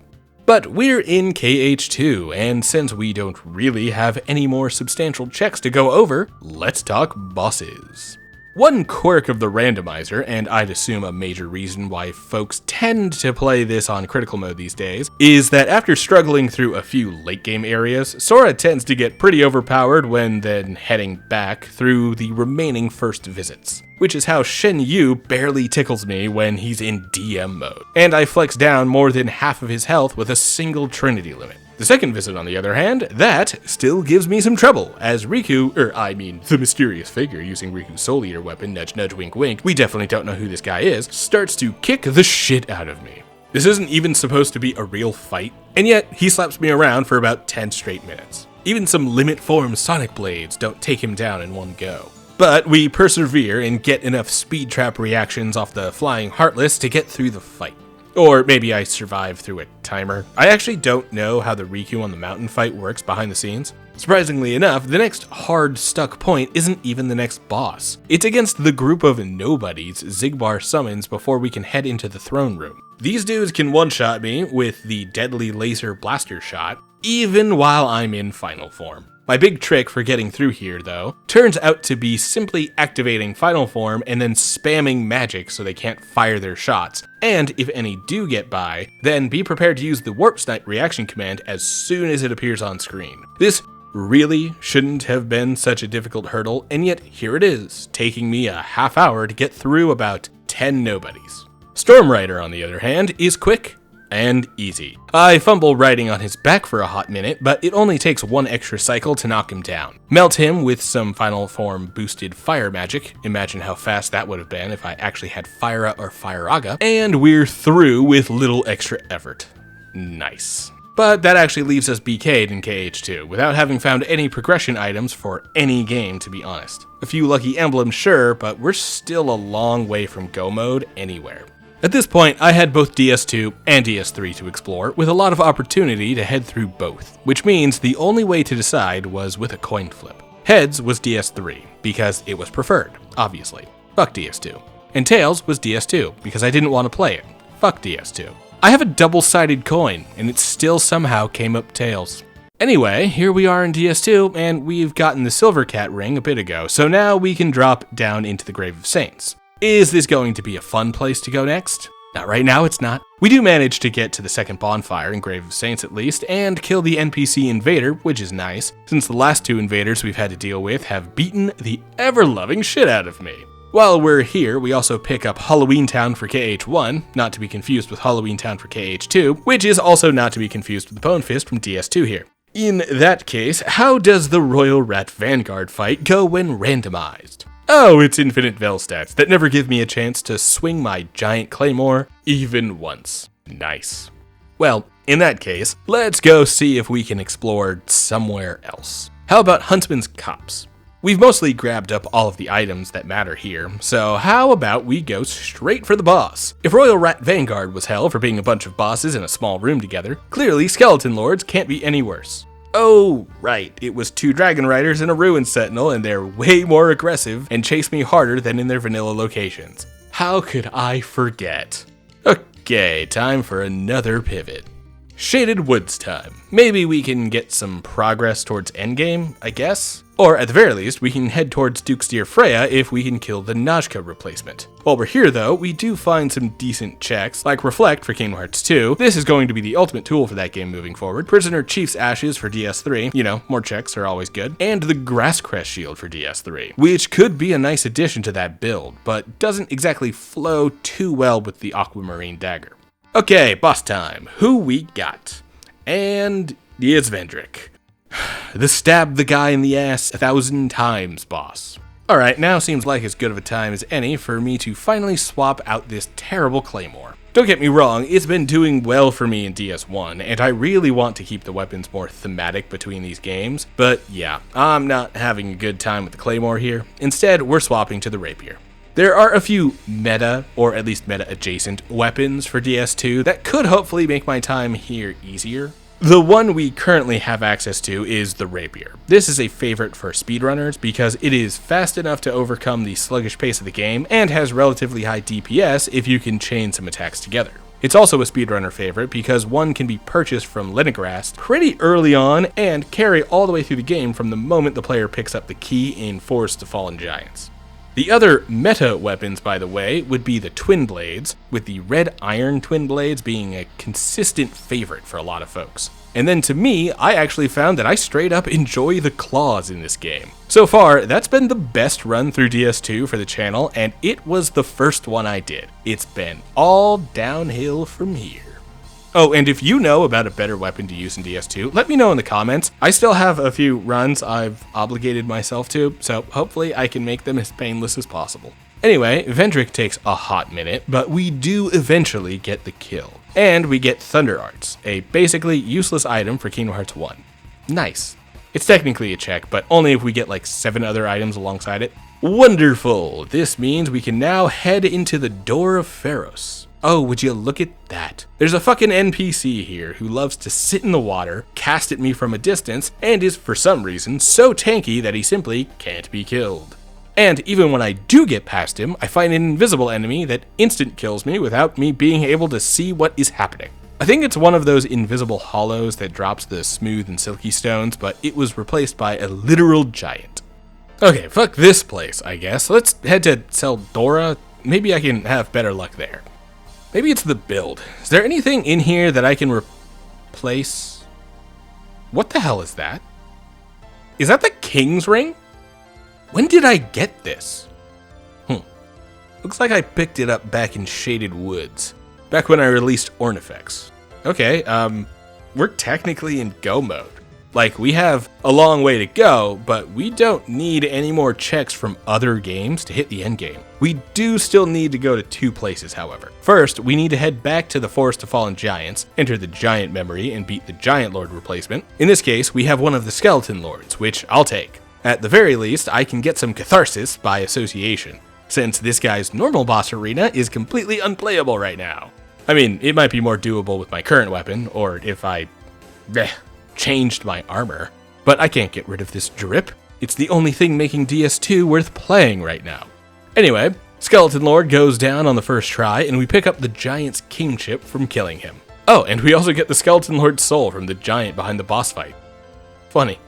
But we're in KH2, and since we don't really have any more substantial checks to go over, let's talk bosses. One quirk of the randomizer, and I'd assume a major reason why folks tend to play this on critical mode these days, is that after struggling through a few late game areas, Sora tends to get pretty overpowered when then heading back through the remaining first visits. Which is how Shen Yu barely tickles me when he's in DM mode, and I flex down more than half of his health with a single Trinity limit. The second visit, on the other hand, that still gives me some trouble, as Riku, the mysterious figure using Riku's Soul Eater weapon, nudge nudge wink wink, we definitely don't know who this guy is, starts to kick the shit out of me. This isn't even supposed to be a real fight, and yet he slaps me around for about 10 straight minutes. Even some limit form Sonic Blades don't take him down in one go. But we persevere and get enough speed trap reactions off the Flying Heartless to get through the fight. Or maybe I survive through a timer. I actually don't know how the Riku on the mountain fight works behind the scenes. Surprisingly enough, the next hard stuck point isn't even the next boss. It's against the group of nobodies Xigbar summons before we can head into the throne room. These dudes can one-shot me with the deadly laser blaster shot, even while I'm in final form. My big trick for getting through here, though, turns out to be simply activating Final Form and then spamming magic so they can't fire their shots, and if any do get by, then be prepared to use the Warp Snipe reaction command as soon as it appears on screen. This really shouldn't have been such a difficult hurdle, and yet here it is, taking me a half hour to get through about 10 nobodies. Stormrider, on the other hand, is quick and easy. I fumble riding on his back for a hot minute, but it only takes one extra cycle to knock him down. Melt him with some Final Form boosted fire magic. Imagine how fast that would have been if I actually had Fire or Fire-Aga. And we're through with little extra effort. Nice. But that actually leaves us BK'd in KH2, without having found any progression items for any game, to be honest. A few lucky emblems, sure, but we're still a long way from Go mode anywhere. At this point, I had both DS2 and DS3 to explore, with a lot of opportunity to head through both, which means the only way to decide was with a coin flip. Heads was DS3, because it was preferred, obviously. Fuck DS2. And Tails was DS2, because I didn't want to play it. Fuck DS2. I have a double-sided coin, and it still somehow came up Tails. Anyway, here we are in DS2, and we've gotten the Silver Cat ring a bit ago, so now we can drop down into the Grave of Saints. Is this going to be a fun place to go next? Not right now, it's not. We do manage to get to the second bonfire in Grave of Saints at least, and kill the NPC invader, which is nice, since the last two invaders we've had to deal with have beaten the ever-loving shit out of me. While we're here, we also pick up Halloween Town for KH1, not to be confused with Halloween Town for KH2, which is also not to be confused with the Bone Fist from DS2 here. In that case, how does the Royal Rat Vanguard fight go when randomized? Oh, it's infinite Velstats that never give me a chance to swing my giant claymore even once. Nice. Well, in that case, let's go see if we can explore somewhere else. How about Huntsman's Copse? We've mostly grabbed up all of the items that matter here, so how about we go straight for the boss? If Royal Rat Vanguard was hell for being a bunch of bosses in a small room together, clearly Skeleton Lords can't be any worse. Oh, right, it was 2 Dragon Riders and a Ruin Sentinel, and they're way more aggressive and chase me harder than in their vanilla locations. How could I forget? Okay, time for another pivot. Shaded Woods time. Maybe we can get some progress towards endgame, I guess? Or at the very least, we can head towards Duke's Dear Freya if we can kill the Najka replacement. While we're here though, we do find some decent checks, like Reflect for Kingdom Hearts 2. This is going to be the ultimate tool for that game moving forward. Prisoner Chief's Ashes for DS3, you know, more checks are always good. And the Grasscrest Shield for DS3, which could be a nice addition to that build, but doesn't exactly flow too well with the Aquamarine Dagger. Okay, boss time. Who we got? And it's Vendrick. The stab the guy in the ass 1,000 times boss. Alright, now seems like as good of a time as any for me to finally swap out this terrible claymore. Don't get me wrong, it's been doing well for me in DS1, and I really want to keep the weapons more thematic between these games, but yeah, I'm not having a good time with the claymore here. Instead, we're swapping to the rapier. There are a few meta, or at least meta-adjacent, weapons for DS2 that could hopefully make my time here easier. The one we currently have access to is the rapier. This is a favorite for speedrunners because it is fast enough to overcome the sluggish pace of the game and has relatively high DPS if you can chain some attacks together. It's also a speedrunner favorite because one can be purchased from Lenigrast pretty early on and carry all the way through the game from the moment the player picks up the key in Forest of Fallen Giants. The other meta weapons, by the way, would be the Twin Blades, with the red iron Twin Blades being a consistent favorite for a lot of folks. And then to me, I actually found that I straight up enjoy the claws in this game. So far, that's been the best run through DS2 for the channel, and it was the first one I did. It's been all downhill from here. Oh, and if you know about a better weapon to use in DS2, let me know in the comments. I still have a few runs I've obligated myself to, so hopefully I can make them as painless as possible. Anyway, Vendrick takes a hot minute, but we do eventually get the kill. And we get Thunder Arts, a basically useless item for Kingdom Hearts 1. Nice. It's technically a check, but only if we get like 7 other items alongside it. Wonderful! This means we can now head into the Door of Pharos. Oh, would you look at that? There's a fucking NPC here who loves to sit in the water, cast at me from a distance, and is for some reason so tanky that he simply can't be killed. And even when I do get past him, I find an invisible enemy that instant kills me without me being able to see what is happening. I think it's one of those invisible hollows that drops the smooth and silky stones, but it was replaced by a literal giant. Okay, fuck this place, I guess. Let's head to Seldora. Maybe I can have better luck there. Maybe it's the build. Is there anything in here that I can replace? What the hell is that? Is that the King's Ring? When did I get this? Looks like I picked it up back in Shaded Woods. Back when I released Ornifex. Okay, we're technically in go mode. Like, we have a long way to go, but we don't need any more checks from other games to hit the end game. We do still need to go to 2 places, however. First, we need to head back to the Forest of Fallen Giants, enter the Giant Memory, and beat the Giant Lord replacement. In this case, we have one of the Skeleton Lords, which I'll take. At the very least, I can get some catharsis by association, since this guy's normal boss arena is completely unplayable right now. I mean, it might be more doable with my current weapon, or if I changed my armor, but I can't get rid of this drip. It's the only thing making DS2 worth playing right now. Anyway, Skeleton Lord goes down on the first try, and we pick up the Giant's kingship from killing him. Oh, and we also get the Skeleton Lord's soul from the giant behind the boss fight. Funny.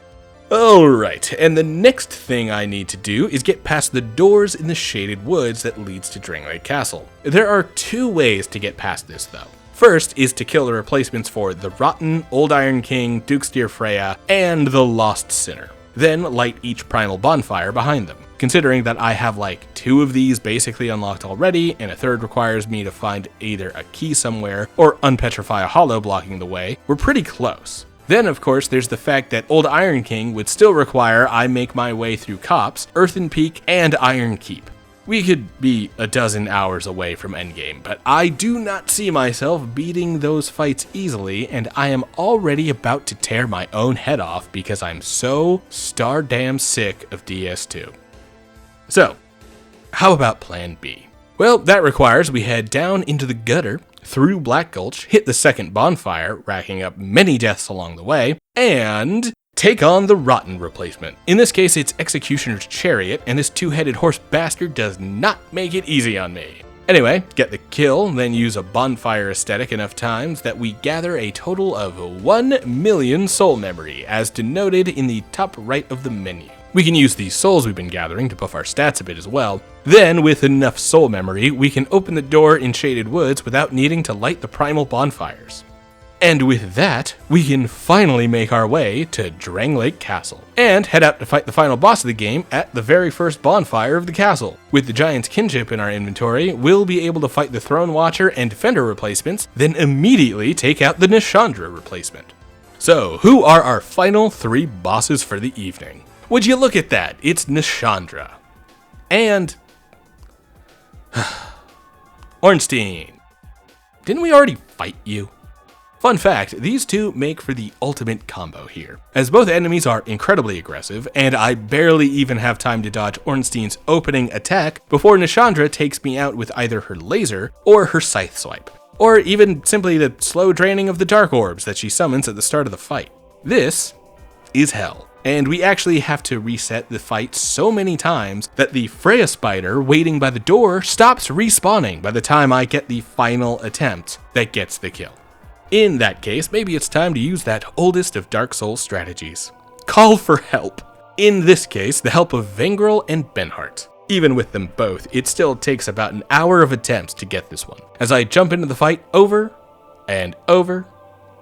Alright, and the next thing I need to do is get past the doors in the Shaded Woods that leads to Drangleic Castle. There are 2 ways to get past this, though. First is to kill the replacements for the Rotten, Old Iron King, Duke's Dear Freya, and the Lost Sinner. Then light each primal bonfire behind them. Considering that I have like 2 of these basically unlocked already, and a third requires me to find either a key somewhere or unpetrify a hollow blocking the way, we're pretty close. Then, of course, there's the fact that Old Iron King would still require I make my way through Copse, Earthen Peak, and Iron Keep. We could be a dozen hours away from endgame, but I do not see myself beating those fights easily, and I am already about to tear my own head off because I'm so stardamn sick of DS2. So, how about Plan B? Well, that requires we head down into the gutter, through Black Gulch, hit the second bonfire, racking up many deaths along the way, and take on the Rotten replacement. In this case, it's Executioner's Chariot, and this 2-headed horse bastard does not make it easy on me. Anyway, get the kill, then use a bonfire aesthetic enough times that we gather a total of 1 million soul memory, as denoted in the top right of the menu. We can use these souls we've been gathering to buff our stats a bit as well. Then, with enough soul memory, we can open the door in Shaded Woods without needing to light the primal bonfires. And with that, we can finally make our way to Drangleic Castle, and head out to fight the final boss of the game at the very first bonfire of the castle. With the Giant's kinship in our inventory, we'll be able to fight the Throne Watcher and Defender replacements, then immediately take out the Nishandra replacement. So, who are our final 3 bosses for the evening? Would you look at that? It's Nishandra. And Ornstein. Didn't we already fight you? Fun fact, these two make for the ultimate combo here, as both enemies are incredibly aggressive, and I barely even have time to dodge Ornstein's opening attack before Nishandra takes me out with either her laser or her scythe swipe, or even simply the slow draining of the dark orbs that she summons at the start of the fight. This is hell, and we actually have to reset the fight so many times that the Freya spider waiting by the door stops respawning by the time I get the final attempt that gets the kill. In that case, maybe it's time to use that oldest of Dark Souls strategies. Call for help. In this case, the help of Vengrel and Benhart. Even with them both, it still takes about an hour of attempts to get this one, as I jump into the fight over and over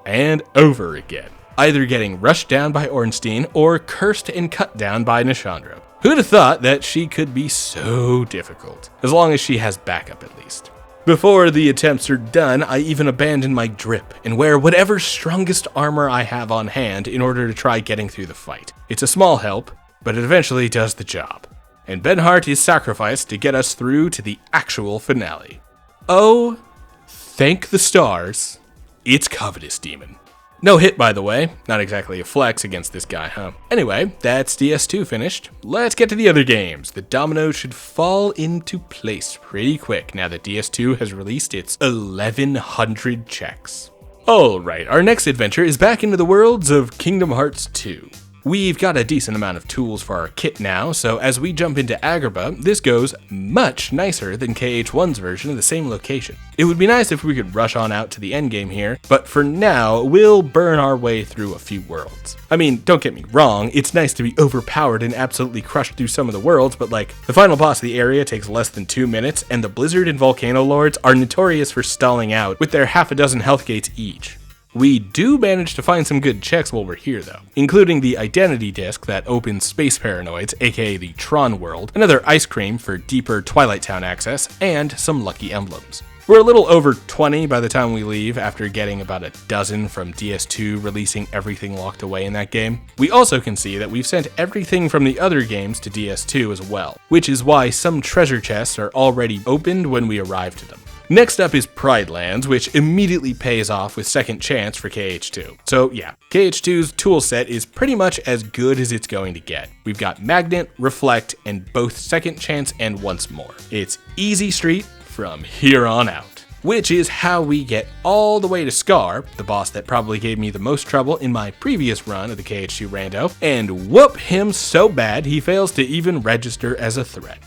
and over again, either getting rushed down by Ornstein or cursed and cut down by Nishandra. Who'd have thought that she could be so difficult, as long as she has backup at least. Before the attempts are done, I even abandon my drip and wear whatever strongest armor I have on hand in order to try getting through the fight. It's a small help, but it eventually does the job. And Benhart is sacrificed to get us through to the actual finale. Oh, thank the stars, it's Covetous Demon. No hit, by the way. Not exactly a flex against this guy, huh? Anyway, that's DS2 finished. Let's get to the other games. The dominoes should fall into place pretty quick now that DS2 has released its 1100 checks. Alright, our next adventure is back into the worlds of Kingdom Hearts 2. We've got a decent amount of tools for our kit now, so as we jump into Agrabah, this goes much nicer than KH1's version of the same location. It would be nice if we could rush on out to the endgame here, but for now, we'll burn our way through a few worlds. I mean, don't get me wrong, it's nice to be overpowered and absolutely crushed through some of the worlds, but like, the final boss of the area takes less than 2 minutes, and the Blizzard and Volcano Lords are notorious for stalling out with their half a dozen health gates each. We do manage to find some good checks while we're here though, including the identity disc that opens Space Paranoids, aka the Tron world, another ice cream for deeper Twilight Town access, and some lucky emblems. We're a little over 20 by the time we leave after getting about a dozen from DS2 releasing everything locked away in that game. We also can see that we've sent everything from the other games to DS2 as well, which is why some treasure chests are already opened when we arrive to them. Next up is Pride Lands, which immediately pays off with Second Chance for KH2. So yeah, KH2's tool set is pretty much as good as it's going to get. We've got Magnet, Reflect, and both Second Chance and Once More. It's easy street from here on out. Which is how we get all the way to Scar, the boss that probably gave me the most trouble in my previous run of the KH2 Rando, and whoop him so bad he fails to even register as a threat.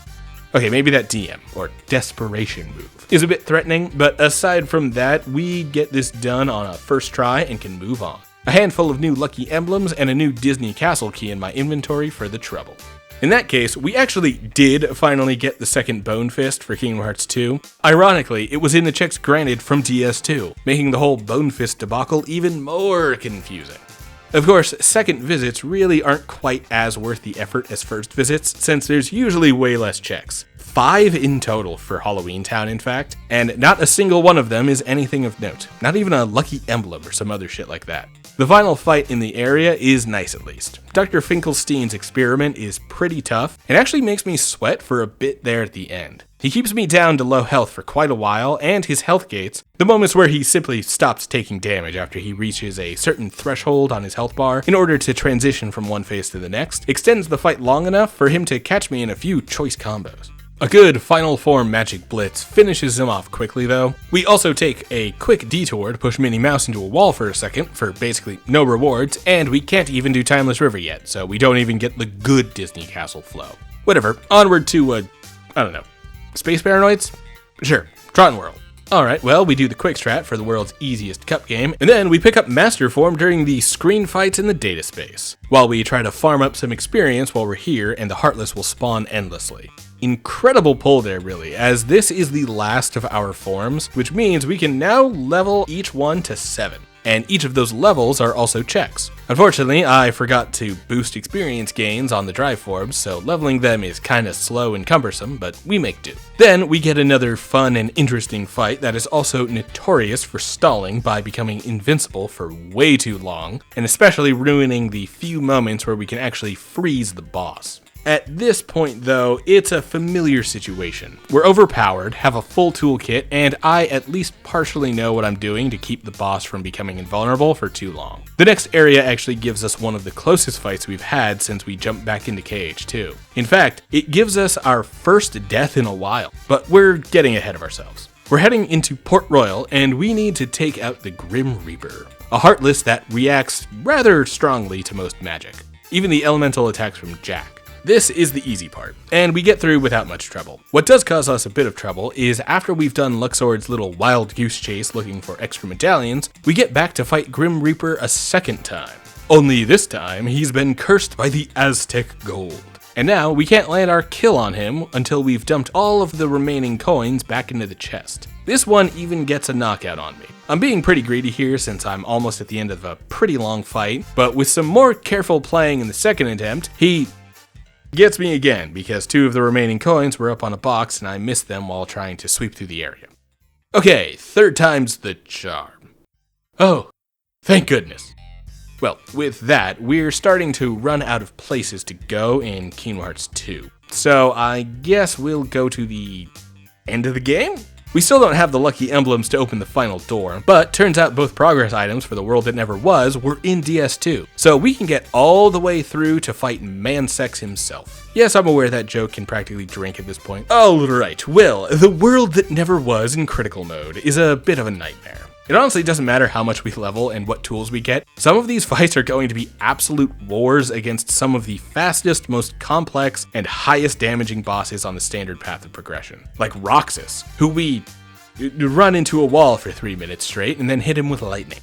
Okay, maybe that DM, or Desperation move, is a bit threatening, but aside from that, we get this done on a first try and can move on. A handful of new lucky emblems and a new Disney Castle key in my inventory for the trouble. In that case, we actually did finally get the second Bone Fist for Kingdom Hearts 2. Ironically, it was in the checks granted from DS2, making the whole Bone Fist debacle even more confusing. Of course, second visits really aren't quite as worth the effort as first visits, since there's usually way less checks. 5 in total for Halloween Town, in fact, and not a single one of them is anything of note. Not even a lucky emblem or some other shit like that. The final fight in the area is nice at least. Dr. Finkelstein's experiment is pretty tough, and actually makes me sweat for a bit there at the end. He keeps me down to low health for quite a while, and his health gates, the moments where he simply stops taking damage after he reaches a certain threshold on his health bar in order to transition from one phase to the next, extends the fight long enough for him to catch me in a few choice combos. A good Final Form Magic Blitz finishes him off quickly though. We also take a quick detour to push Minnie Mouse into a wall for a second for basically no rewards, and we can't even do Timeless River yet, so we don't even get the good Disney Castle flow. Whatever, onward to, I don't know, Space Paranoids? Sure, Tron World. Alright, well, we do the quick strat for the world's easiest cup game, and then we pick up Master Form during the screen fights in the data space, while we try to farm up some experience while we're here, and the Heartless will spawn endlessly. Incredible pull there really, as this is the last of our forms, which means we can now level each one to 7. and each of those levels are also checks. Unfortunately, I forgot to boost experience gains on the drive forbs, so leveling them is kinda slow and cumbersome, but we make do. Then we get another fun and interesting fight that is also notorious for stalling by becoming invincible for way too long, and especially ruining the few moments where we can actually freeze the boss. At this point though, it's a familiar situation. We're overpowered, have a full toolkit, and I at least partially know what I'm doing to keep the boss from becoming invulnerable for too long. The next area actually gives us one of the closest fights we've had since we jumped back into KH2. In fact, it gives us our first death in a while, but we're getting ahead of ourselves. We're heading into Port Royal, and we need to take out the Grim Reaper, a Heartless that reacts rather strongly to most magic, even the elemental attacks from Jack. This is the easy part, and we get through without much trouble. What does cause us a bit of trouble is after we've done Luxord's little wild goose chase looking for extra medallions, we get back to fight Grim Reaper a second time. Only this time, he's been cursed by the Aztec gold. And now we can't land our kill on him until we've dumped all of the remaining coins back into the chest. This one even gets a knockout on me. I'm being pretty greedy here since I'm almost at the end of a pretty long fight, but with some more careful playing in the second attempt, he gets me again because 2 of the remaining coins were up on a box and I missed them while trying to sweep through the area. Okay, 3rd time's the charm. Oh, thank goodness. Well, with that, we're starting to run out of places to go in Kingdom Hearts 2. So I guess we'll go to the end of the game? We still don't have the lucky emblems to open the final door, but turns out both progress items for the world that never was were in DS2, so we can get all the way through to fight Mansex himself. Yes, I'm aware that joke can practically drink at this point. Alright, well, the world that never was in critical mode is a bit of a nightmare. It honestly doesn't matter how much we level and what tools we get. Some of these fights are going to be absolute wars against some of the fastest, most complex, and highest damaging bosses on the standard path of progression. Like Roxas, who we run into a wall for 3 minutes straight and then hit him with lightning.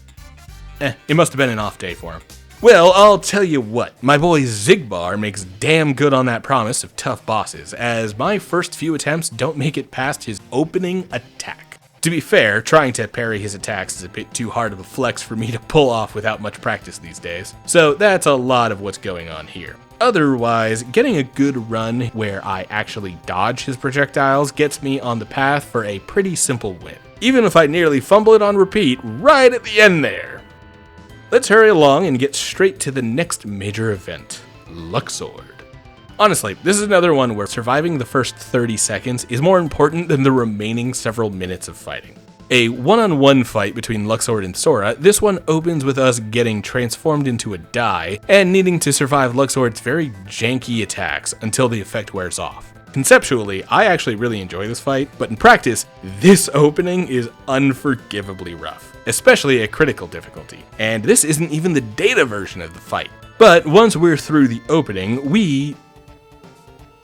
It must have been an off day for him. Well, I'll tell you what, my boy Zigbar makes damn good on that promise of tough bosses, as my first few attempts don't make it past his opening attack. To be fair, trying to parry his attacks is a bit too hard of a flex for me to pull off without much practice these days, so that's a lot of what's going on here. Otherwise, getting a good run where I actually dodge his projectiles gets me on the path for a pretty simple win, even if I nearly fumble it on repeat right at the end there. Let's hurry along and get straight to the next major event, Luxord. Honestly, this is another one where surviving the first 30 seconds is more important than the remaining several minutes of fighting. A one-on-one fight between Luxord and Sora, this one opens with us getting transformed into a die and needing to survive Luxord's very janky attacks until the effect wears off. Conceptually, I actually really enjoy this fight, but in practice, this opening is unforgivably rough, especially at critical difficulty, and this isn't even the data version of the fight. But once we're through the opening, we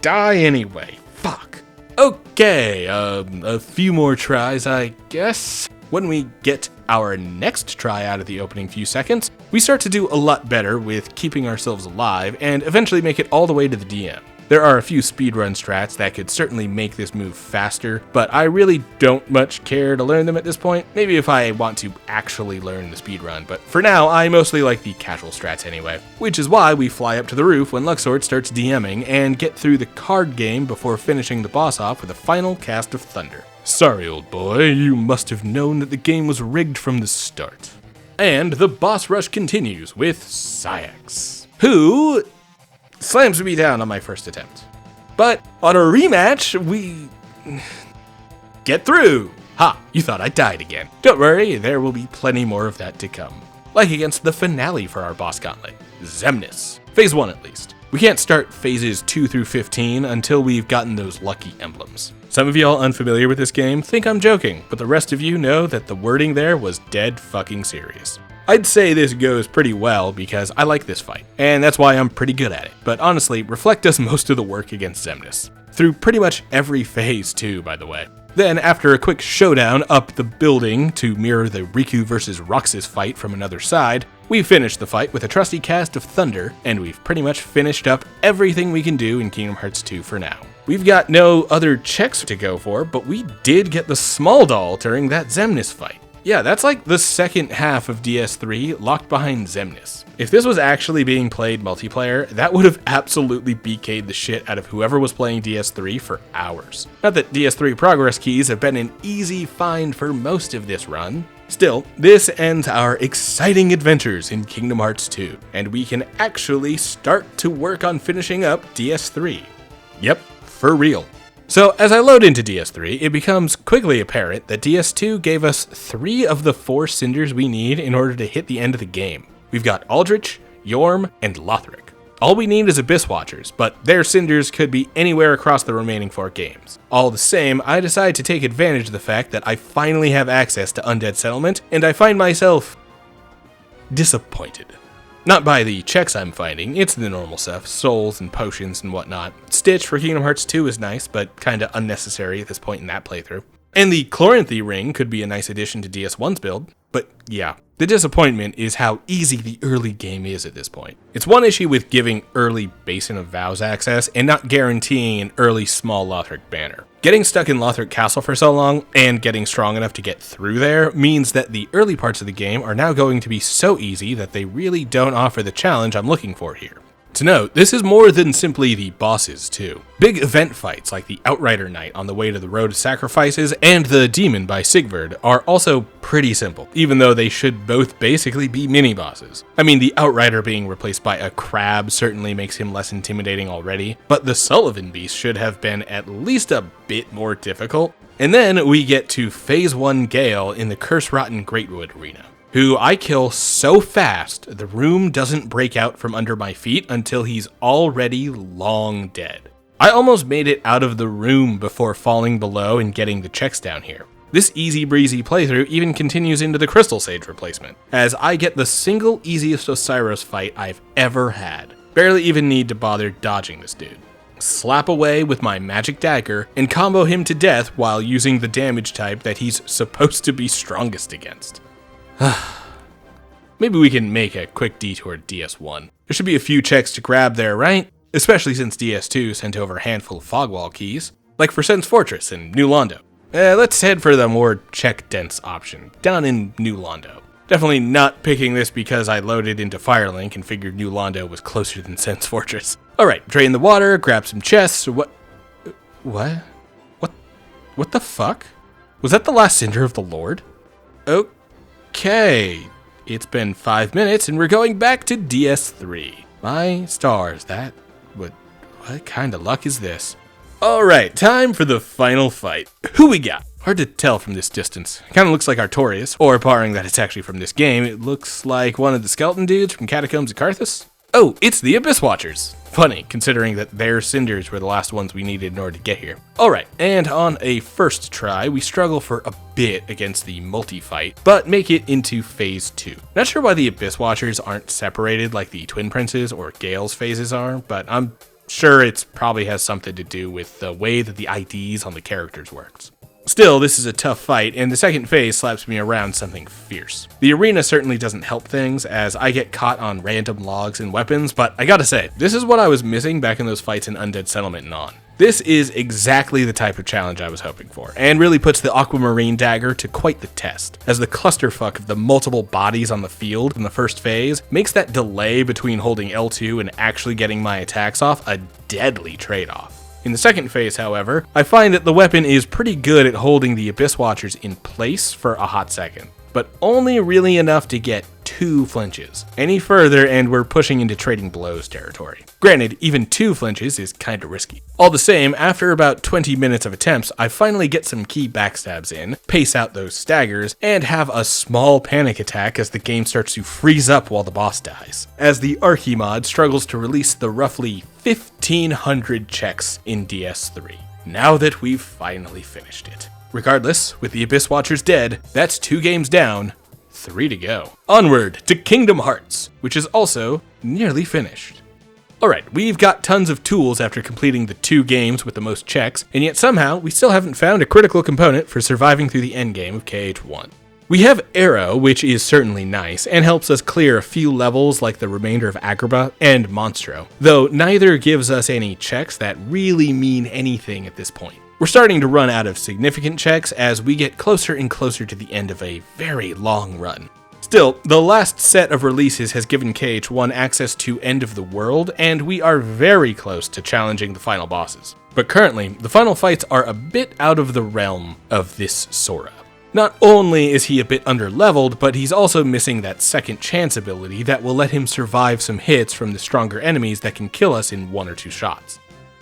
die anyway. Fuck. Okay, a few more tries, I guess. When we get our next try out of the opening few seconds, we start to do a lot better with keeping ourselves alive and eventually make it all the way to the DM. There are a few speedrun strats that could certainly make this move faster, but I really don't much care to learn them at this point. Maybe if I want to actually learn the speedrun, but for now, I mostly like the casual strats anyway. Which is why we fly up to the roof when Luxord starts DMing and get through the card game before finishing the boss off with a final cast of thunder. Sorry, old boy, you must have known that the game was rigged from the start. And the boss rush continues with Sayax, who slams me down on my first attempt. But on a rematch, we get through. Ha, you thought I died again. Don't worry, there will be plenty more of that to come. Like against the finale for our boss gauntlet, Xemnas. Phase 1 at least. We can't start phases 2 through 15 until we've gotten those lucky emblems. Some of y'all unfamiliar with this game think I'm joking, but the rest of you know that the wording there was dead fucking serious. I'd say this goes pretty well because I like this fight, and that's why I'm pretty good at it. But honestly, Reflect does most of the work against Xemnas. Through pretty much every phase too, by the way. Then, after a quick showdown up the building to mirror the Riku vs. Roxas fight from another side, we finish the fight with a trusty cast of Thunder, and we've pretty much finished up everything we can do in Kingdom Hearts 2 for now. We've got no other checks to go for, but we did get the small doll during that Xemnas fight. Yeah, that's like the second half of DS3 locked behind Xemnas. If this was actually being played multiplayer, that would have absolutely BK'd the shit out of whoever was playing DS3 for hours. Not that DS3 progress keys have been an easy find for most of this run. Still, this ends our exciting adventures in Kingdom Hearts 2, and we can actually start to work on finishing up DS3. Yep, for real. So as I load into DS3, it becomes quickly apparent that DS2 gave us 3 of the 4 cinders we need in order to hit the end of the game. We've got Aldrich, Yorm, and Lothric. All we need is Abyss Watchers, but their cinders could be anywhere across the remaining 4 games. All the same, I decide to take advantage of the fact that I finally have access to Undead Settlement, and I find myself disappointed. Not by the checks I'm finding, it's the normal stuff, souls and potions and whatnot. Stitch for Kingdom Hearts 2 is nice, but kinda unnecessary at this point in that playthrough. And the Chloranthy ring could be a nice addition to DS1's build, but yeah. The disappointment is how easy the early game is at this point. It's one issue with giving early Basin of Vows access and not guaranteeing an early small Lothric banner. Getting stuck in Lothric Castle for so long, and getting strong enough to get through there, means that the early parts of the game are now going to be so easy that they really don't offer the challenge I'm looking for here. To note, this is more than simply the bosses too. Big event fights like the Outrider Knight on the way to the Road of Sacrifices and the Demon by Sigvard are also pretty simple, even though they should both basically be mini-bosses. I mean, the Outrider being replaced by a crab certainly makes him less intimidating already, but the Sullivan Beast should have been at least a bit more difficult. And then we get to Phase 1 Gale in the Curse-Rotten Greatwood Arena, who I kill so fast the room doesn't break out from under my feet until he's already long dead. I almost made it out of the room before falling below and getting the checks down here. This easy breezy playthrough even continues into the Crystal Sage replacement, as I get the single easiest Osiris fight I've ever had. Barely even need to bother dodging this dude. Slap away with my magic dagger and combo him to death while using the damage type that he's supposed to be strongest against. Maybe we can make a quick detour to DS1. There should be a few checks to grab there, right? Especially since DS2 sent over a handful of Fogwall keys, like for Sen's Fortress and New Londo. Let's head for the more check-dense option, down in New Londo. Definitely not picking this because I loaded into Firelink and figured New Londo was closer than Sen's Fortress. Alright, drain the water, grab some chests, What the fuck? Was that the last cinder of the Lord? Okay, it's been 5 minutes and we're going back to DS3. My stars, what kind of luck is this? Alright, time for the final fight. Who we got? Hard to tell from this distance. Kinda looks like Artorias, or barring that it's actually from this game, it looks like one of the skeleton dudes from Catacombs of Carthus. Oh, it's the Abyss Watchers. Funny, considering that their cinders were the last ones we needed in order to get here. Alright, and on a first try, we struggle for a bit against the multi-fight, but make it into Phase 2. Not sure why the Abyss Watchers aren't separated like the Twin Princes or Gale's phases are, but I'm sure it probably has something to do with the way that the IDs on the characters works. Still, this is a tough fight, and the second phase slaps me around something fierce. The arena certainly doesn't help things, as I get caught on random logs and weapons, but I gotta say, this is what I was missing back in those fights in Undead Settlement and on. This is exactly the type of challenge I was hoping for, and really puts the Aquamarine Dagger to quite the test, as the clusterfuck of the multiple bodies on the field in the first phase makes that delay between holding L2 and actually getting my attacks off a deadly trade-off. In the second phase, however, I find that the weapon is pretty good at holding the Abyss Watchers in place for a hot second, but only really enough to get 2 flinches. Any further and we're pushing into trading blows territory. Granted, even 2 flinches is kinda risky. All the same, after about 20 minutes of attempts, I finally get some key backstabs in, pace out those staggers, and have a small panic attack as the game starts to freeze up while the boss dies, as the Archimod struggles to release the roughly 1,500 checks in DS3. Now that we've finally finished it. Regardless, with the Abyss Watchers dead, that's 2 games down, 3 to go. Onward to Kingdom Hearts, which is also nearly finished. Alright, we've got tons of tools after completing the 2 games with the most checks, and yet somehow we still haven't found a critical component for surviving through the endgame of KH1. We have Arrow, which is certainly nice, and helps us clear a few levels like the remainder of Agrabah and Monstro, though neither gives us any checks that really mean anything at this point. We're starting to run out of significant checks as we get closer and closer to the end of a very long run. Still, the last set of releases has given KH1 access to End of the World, and we are very close to challenging the final bosses. But currently, the final fights are a bit out of the realm of this Sora. Not only is he a bit underleveled, but he's also missing that second chance ability that will let him survive some hits from the stronger enemies that can kill us in 1 or 2 shots.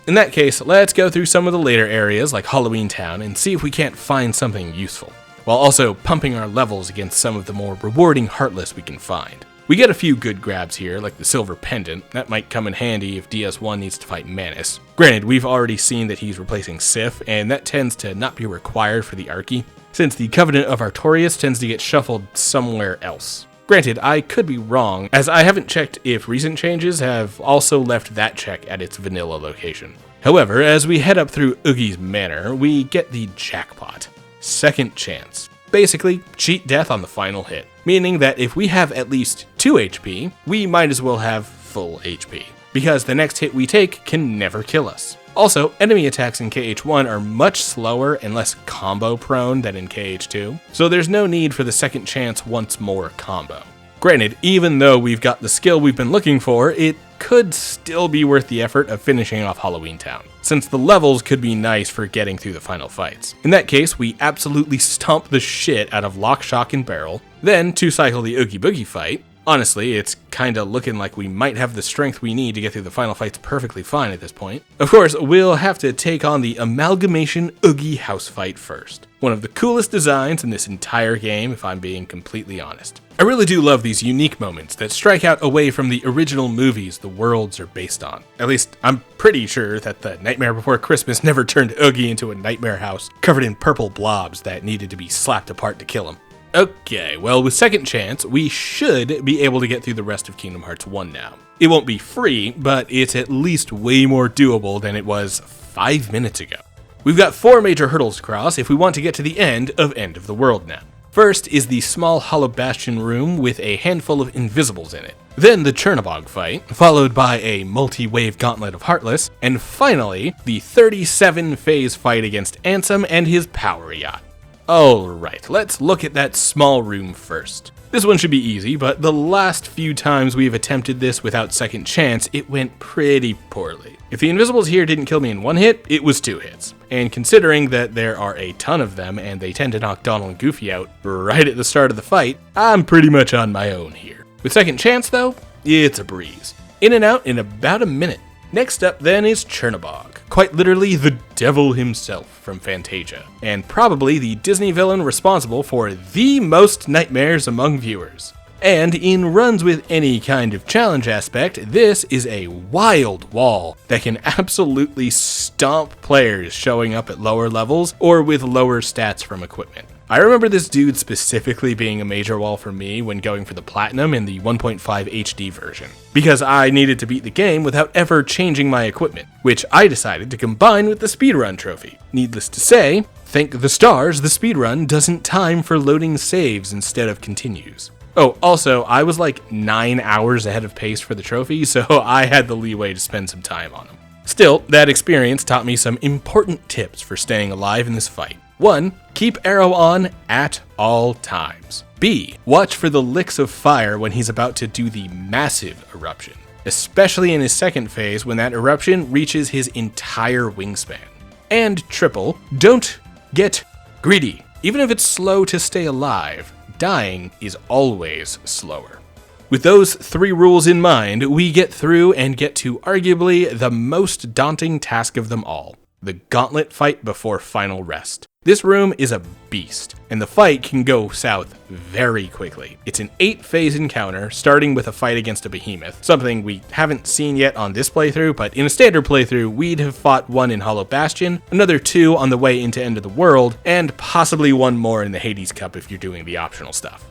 In that case, let's go through some of the later areas like Halloween Town and see if we can't find something useful, while also pumping our levels against some of the more rewarding Heartless we can find. We get a few good grabs here, like the Silver Pendant. That might come in handy if DS1 needs to fight Manus. Granted, we've already seen that he's replacing Sif, and that tends to not be required for the Archie, since the Covenant of Artorias tends to get shuffled somewhere else. Granted, I could be wrong, as I haven't checked if recent changes have also left that check at its vanilla location. However, as we head up through Oogie's Manor, we get the jackpot. Second chance. Basically, cheat death on the final hit, meaning that if we have at least 2 HP, we might as well have full HP, because the next hit we take can never kill us. Also, enemy attacks in KH1 are much slower and less combo prone than in KH2, so there's no need for the second chance once more combo. Granted, even though we've got the skill we've been looking for, it could still be worth the effort of finishing off Halloween Town, since the levels could be nice for getting through the final fights. In that case, we absolutely stomp the shit out of Lock, Shock, and Barrel, then 2-cycle the Oogie Boogie fight. Honestly, it's kinda looking like we might have the strength we need to get through the final fights perfectly fine at this point. Of course, we'll have to take on the Amalgamation Oogie House fight first. One of the coolest designs in this entire game, if I'm being completely honest. I really do love these unique moments that strike out away from the original movies the worlds are based on. At least, I'm pretty sure that the Nightmare Before Christmas never turned Oogie into a nightmare house covered in purple blobs that needed to be slapped apart to kill him. Okay, well, with second chance, we should be able to get through the rest of Kingdom Hearts 1 now. It won't be free, but it's at least way more doable than it was 5 minutes ago. We've got 4 major hurdles to cross if we want to get to the end of the World now. First is the small Hollow Bastion room with a handful of invisibles in it. Then the Chernobog fight, followed by a multi-wave gauntlet of Heartless, and finally, the 37-phase fight against Ansem and his power yacht. Alright, let's look at that small room first. This one should be easy, but the last few times we've attempted this without second chance, it went pretty poorly. If the invisibles here didn't kill me in 1 hit, it was 2 hits. And considering that there are a ton of them and they tend to knock Donald and Goofy out right at the start of the fight, I'm pretty much on my own here. With second chance though, it's a breeze. In and out in about a minute. Next up then is Chernobog, quite literally the devil himself from Fantasia, and probably the Disney villain responsible for the most nightmares among viewers. And in runs with any kind of challenge aspect, this is a wild wall that can absolutely stomp players showing up at lower levels or with lower stats from equipment. I remember this dude specifically being a major wall for me when going for the Platinum in the 1.5 HD version, because I needed to beat the game without ever changing my equipment, which I decided to combine with the speedrun trophy. Needless to say, thank the stars the speedrun doesn't time for loading saves instead of continues. Oh, also, I was like 9 hours ahead of pace for the trophy, so I had the leeway to spend some time on them. Still, that experience taught me some important tips for staying alive in this fight. 1. Keep Arrow on at all times. B. Watch for the licks of fire when he's about to do the massive eruption, especially in his second phase when that eruption reaches his entire wingspan. And triple, don't get greedy. Even if it's slow to stay alive, dying is always slower. With those 3 rules in mind, we get through and get to arguably the most daunting task of them all, the gauntlet fight before final rest. This room is a beast, and the fight can go south very quickly. It's an 8-phase encounter, starting with a fight against a behemoth, something we haven't seen yet on this playthrough, but in a standard playthrough, we'd have fought 1 in Hollow Bastion, another 2 on the way into End of the World, and possibly 1 more in the Hades Cup if you're doing the optional stuff.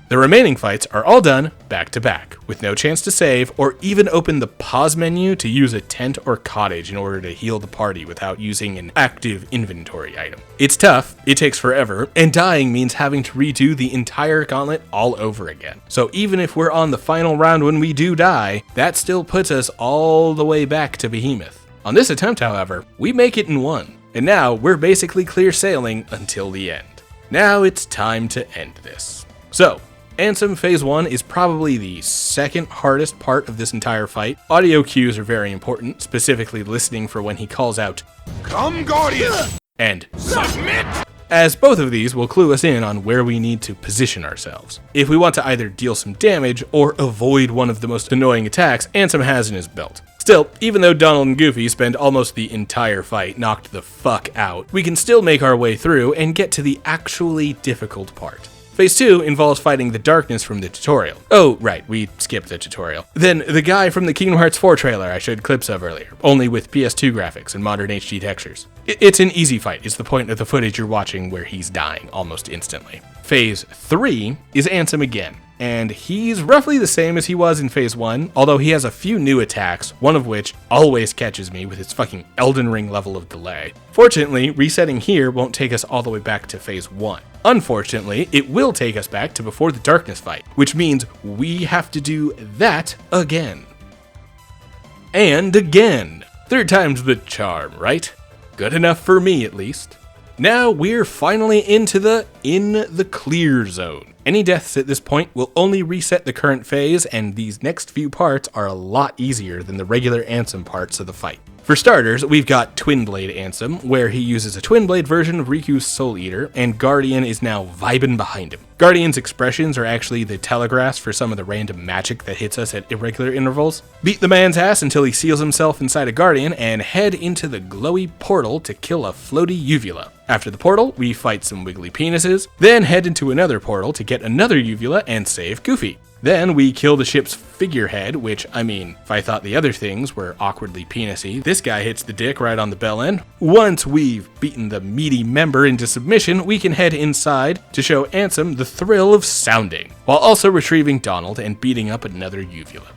The remaining fights are all done back to back, with no chance to save or even open the pause menu to use a tent or cottage in order to heal the party without using an active inventory item. It's tough, it takes forever, and dying means having to redo the entire gauntlet all over again. So even if we're on the final round when we do die, that still puts us all the way back to Behemoth. On this attempt, however, we make it in 1. And now we're basically clear sailing until the end. Now it's time to end this. So, Ansem Phase 1 is probably the second hardest part of this entire fight. Audio cues are very important, specifically listening for when he calls out, "Come Guardian!" and "Submit!" as both of these will clue us in on where we need to position ourselves. If we want to either deal some damage or avoid one of the most annoying attacks Ansem has in his belt. Still, even though Donald and Goofy spend almost the entire fight knocked the fuck out, we can still make our way through and get to the actually difficult part. Phase 2 involves fighting the darkness from the tutorial. Oh, right, we skipped the tutorial. Then the guy from the Kingdom Hearts 4 trailer I showed clips of earlier, only with PS2 graphics and modern HD textures. It's an easy fight, is the point of the footage you're watching where he's dying almost instantly. Phase 3 is Ansem again, and he's roughly the same as he was in Phase 1, although he has a few new attacks, one of which always catches me with its fucking Elden Ring level of delay. Fortunately, resetting here won't take us all the way back to Phase 1. Unfortunately, it will take us back to before the darkness fight, which means we have to do that again. And again. Third time's the charm, right? Good enough for me, at least. Now we're finally into the clear zone. Any deaths at this point will only reset the current phase, and these next few parts are a lot easier than the regular Ansem parts of the fight. For starters, we've got Twin Blade Ansem, where he uses a Twin Blade version of Riku's Soul Eater, and Guardian is now vibing behind him. Guardian's expressions are actually the telegraphs for some of the random magic that hits us at irregular intervals. Beat the man's ass until he seals himself inside a Guardian, and head into the glowy portal to kill a floaty uvula. After the portal, we fight some wiggly penises, then head into another portal to get another uvula and save Goofy. Then we kill the ship's figurehead, which, I mean, if I thought the other things were awkwardly penisy, this guy hits the dick right on the bell end. Once we've beaten the meaty member into submission, we can head inside to show Ansem the thrill of sounding, while also retrieving Donald and beating up another uvula.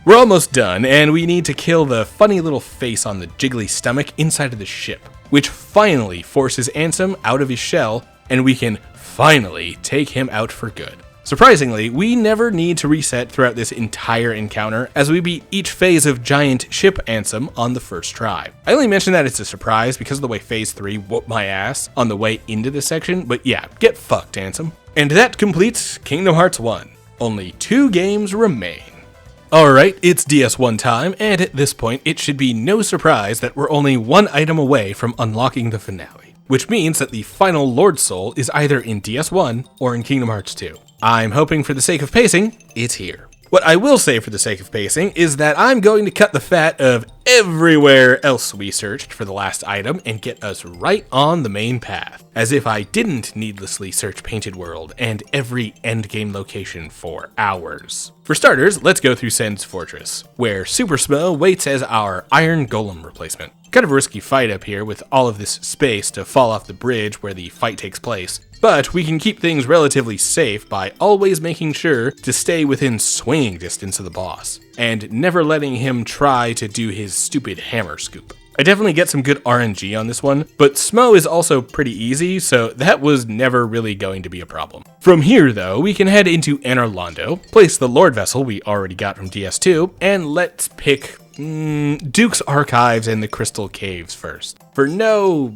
We're almost done, and we need to kill the funny little face on the jiggly stomach inside of the ship, which finally forces Ansem out of his shell, and we can finally take him out for good. Surprisingly, we never need to reset throughout this entire encounter, as we beat each phase of Giant Ship Ansem on the first try. I only mention that it's a surprise because of the way Phase 3 whooped my ass on the way into this section, but yeah, get fucked, Ansem. And that completes Kingdom Hearts 1. Only 2 games remain. Alright, it's DS1 time, and at this point, it should be no surprise that we're only one item away from unlocking the finale, which means that the final Lord Soul is either in DS1 or in Kingdom Hearts 2. I'm hoping for the sake of pacing, it's here. What I will say for the sake of pacing is that I'm going to cut the fat of everywhere else we searched for the last item and get us right on the main path, as if I didn't needlessly search Painted World and every endgame location for hours. For starters, let's go through Sen's Fortress, where Super Smo waits as our Iron Golem replacement. Kind of a risky fight up here with all of this space to fall off the bridge where the fight takes place, but we can keep things relatively safe by always making sure to stay within swinging distance of the boss, and never letting him try to do his stupid hammer scoop. I definitely get some good RNG on this one, but Smo is also pretty easy, so that was never really going to be a problem. From here though, we can head into Anor Londo, place the Lord Vessel we already got from DS2, and let's pick Duke's Archives and the Crystal Caves first. For no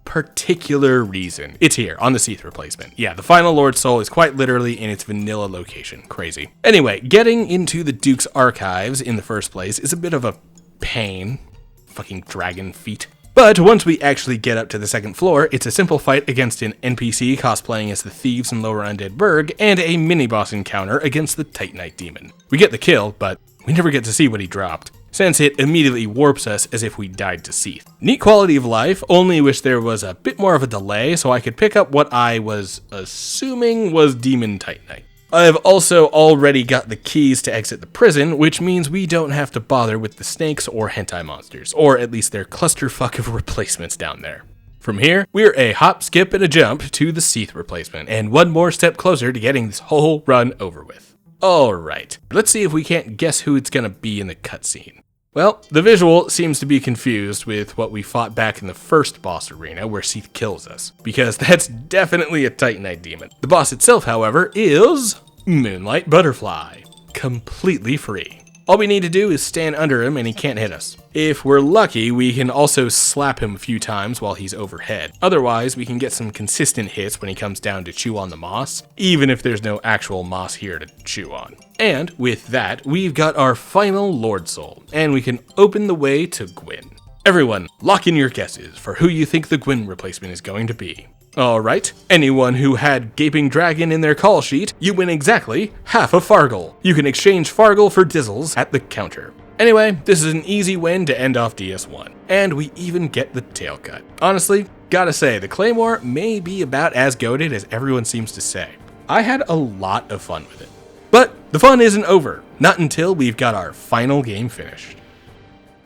particular reason. It's here, on the Seath replacement. Yeah, the final Lord Soul is quite literally in its vanilla location. Crazy. Anyway, getting into the Duke's Archives in the first place is a bit of a pain. Fucking dragon feet. But once we actually get up to the second floor, it's a simple fight against an NPC cosplaying as the thieves in Lower Undead Burg, and a mini-boss encounter against the Titanite Demon. We get the kill, but we never get to see what he dropped, since it immediately warps us as if we died to Seath. Neat quality of life, only wish there was a bit more of a delay so I could pick up what I was assuming was Demon Titanite. I've also already got the keys to exit the prison, which means we don't have to bother with the snakes or hentai monsters, or at least their clusterfuck of replacements down there. From here, we're a hop, skip, and a jump to the Seath replacement, and one more step closer to getting this whole run over with. Alright, let's see if we can't guess who it's gonna be in the cutscene. Well, the visual seems to be confused with what we fought back in the first boss arena where Seath kills us, because that's definitely a Titanite demon. The boss itself, however, is Moonlight Butterfly, completely free. All we need to do is stand under him and he can't hit us. If we're lucky, we can also slap him a few times while he's overhead. Otherwise, we can get some consistent hits when he comes down to chew on the moss, even if there's no actual moss here to chew on. And with that, we've got our final Lord Soul, and we can open the way to Gwyn. Everyone, lock in your guesses for who you think the Gwyn replacement is going to be. Alright, anyone who had Gaping Dragon in their call sheet, you win exactly half a Fargle. You can exchange Fargle for Dizzles at the counter. Anyway, this is an easy win to end off DS1, and we even get the tail cut. Honestly, gotta say, the Claymore may be about as goated as everyone seems to say. I had a lot of fun with it. But the fun isn't over, not until we've got our final game finished.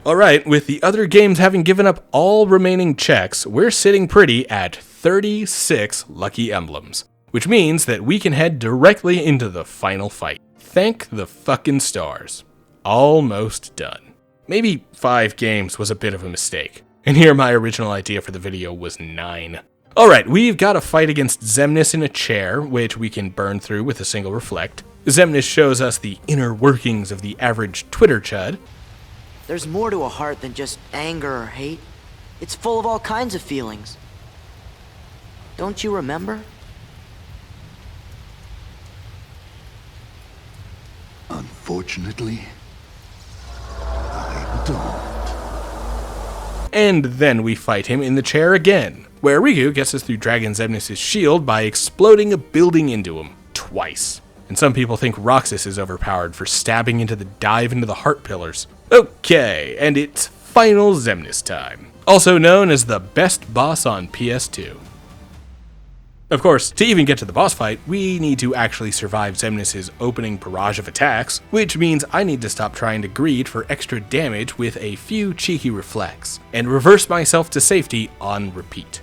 Alright, with the other games having given up all remaining checks, we're sitting pretty at 36 lucky emblems, which means that we can head directly into the final fight. Thank the fucking stars. Almost done. Maybe 5 games was a bit of a mistake, and here my original idea for the video was 9. Alright, we've got a fight against Xemnas in a chair, which we can burn through with a single reflect. Xemnas shows us the inner workings of the average Twitter chud. There's more to a heart than just anger or hate. It's full of all kinds of feelings. Don't you remember? Unfortunately, I don't. And then we fight him in the chair again, where Riku gets us through Dragon Xemnas' shield by exploding a building into him, twice. And some people think Roxas is overpowered for stabbing into the dive into the heart pillars. Okay, and it's final Xemnas time, also known as the best boss on PS2. Of course, to even get to the boss fight, we need to actually survive Xemnas' opening barrage of attacks, which means I need to stop trying to greed for extra damage with a few cheeky reflects, and reverse myself to safety on repeat.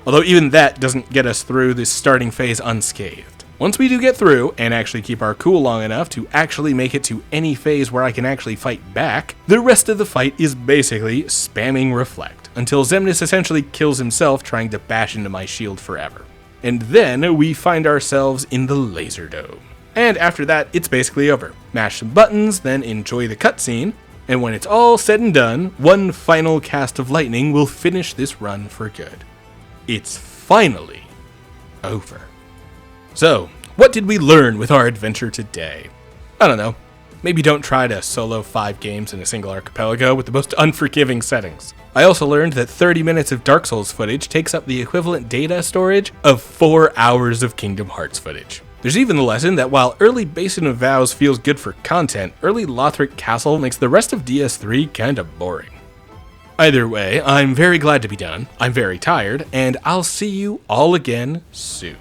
Although even that doesn't get us through this starting phase unscathed. Once we do get through, and actually keep our cool long enough to actually make it to any phase where I can actually fight back, the rest of the fight is basically spamming reflect, until Xemnas essentially kills himself trying to bash into my shield forever. And then we find ourselves in the Laser Dome. And after that, it's basically over. Mash some buttons, then enjoy the cutscene, and when it's all said and done, one final cast of lightning will finish this run for good. It's finally over. So, what did we learn with our adventure today? I don't know. Maybe don't try to solo 5 games in a single archipelago with the most unforgiving settings. I also learned that 30 minutes of Dark Souls footage takes up the equivalent data storage of 4 hours of Kingdom Hearts footage. There's even the lesson that while early Basin of Vows feels good for content, early Lothric Castle makes the rest of DS3 kinda boring. Either way, I'm very glad to be done, I'm very tired, and I'll see you all again soon.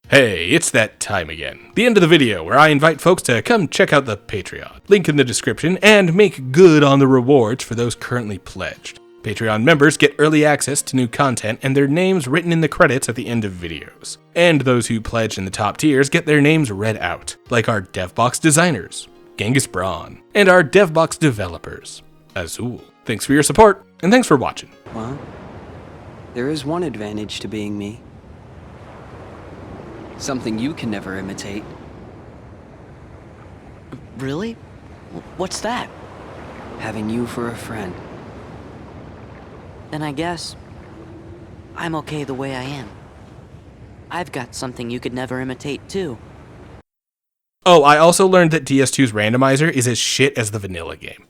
Hey, it's that time again. The end of the video where I invite folks to come check out the Patreon. Link in the description, and make good on the rewards for those currently pledged. Patreon members get early access to new content and their names written in the credits at the end of videos. And those who pledge in the top tiers get their names read out, like our DevBox designers, Genghis Braun, and our DevBox developers, Azul. Thanks for your support, and thanks for watching. Well, there is one advantage to being me. Something you can never imitate. Really? What's that? Having you for a friend. Then I guess I'm okay the way I am. I've got something you could never imitate too. Oh, I also learned that DS2's randomizer is as shit as the vanilla game.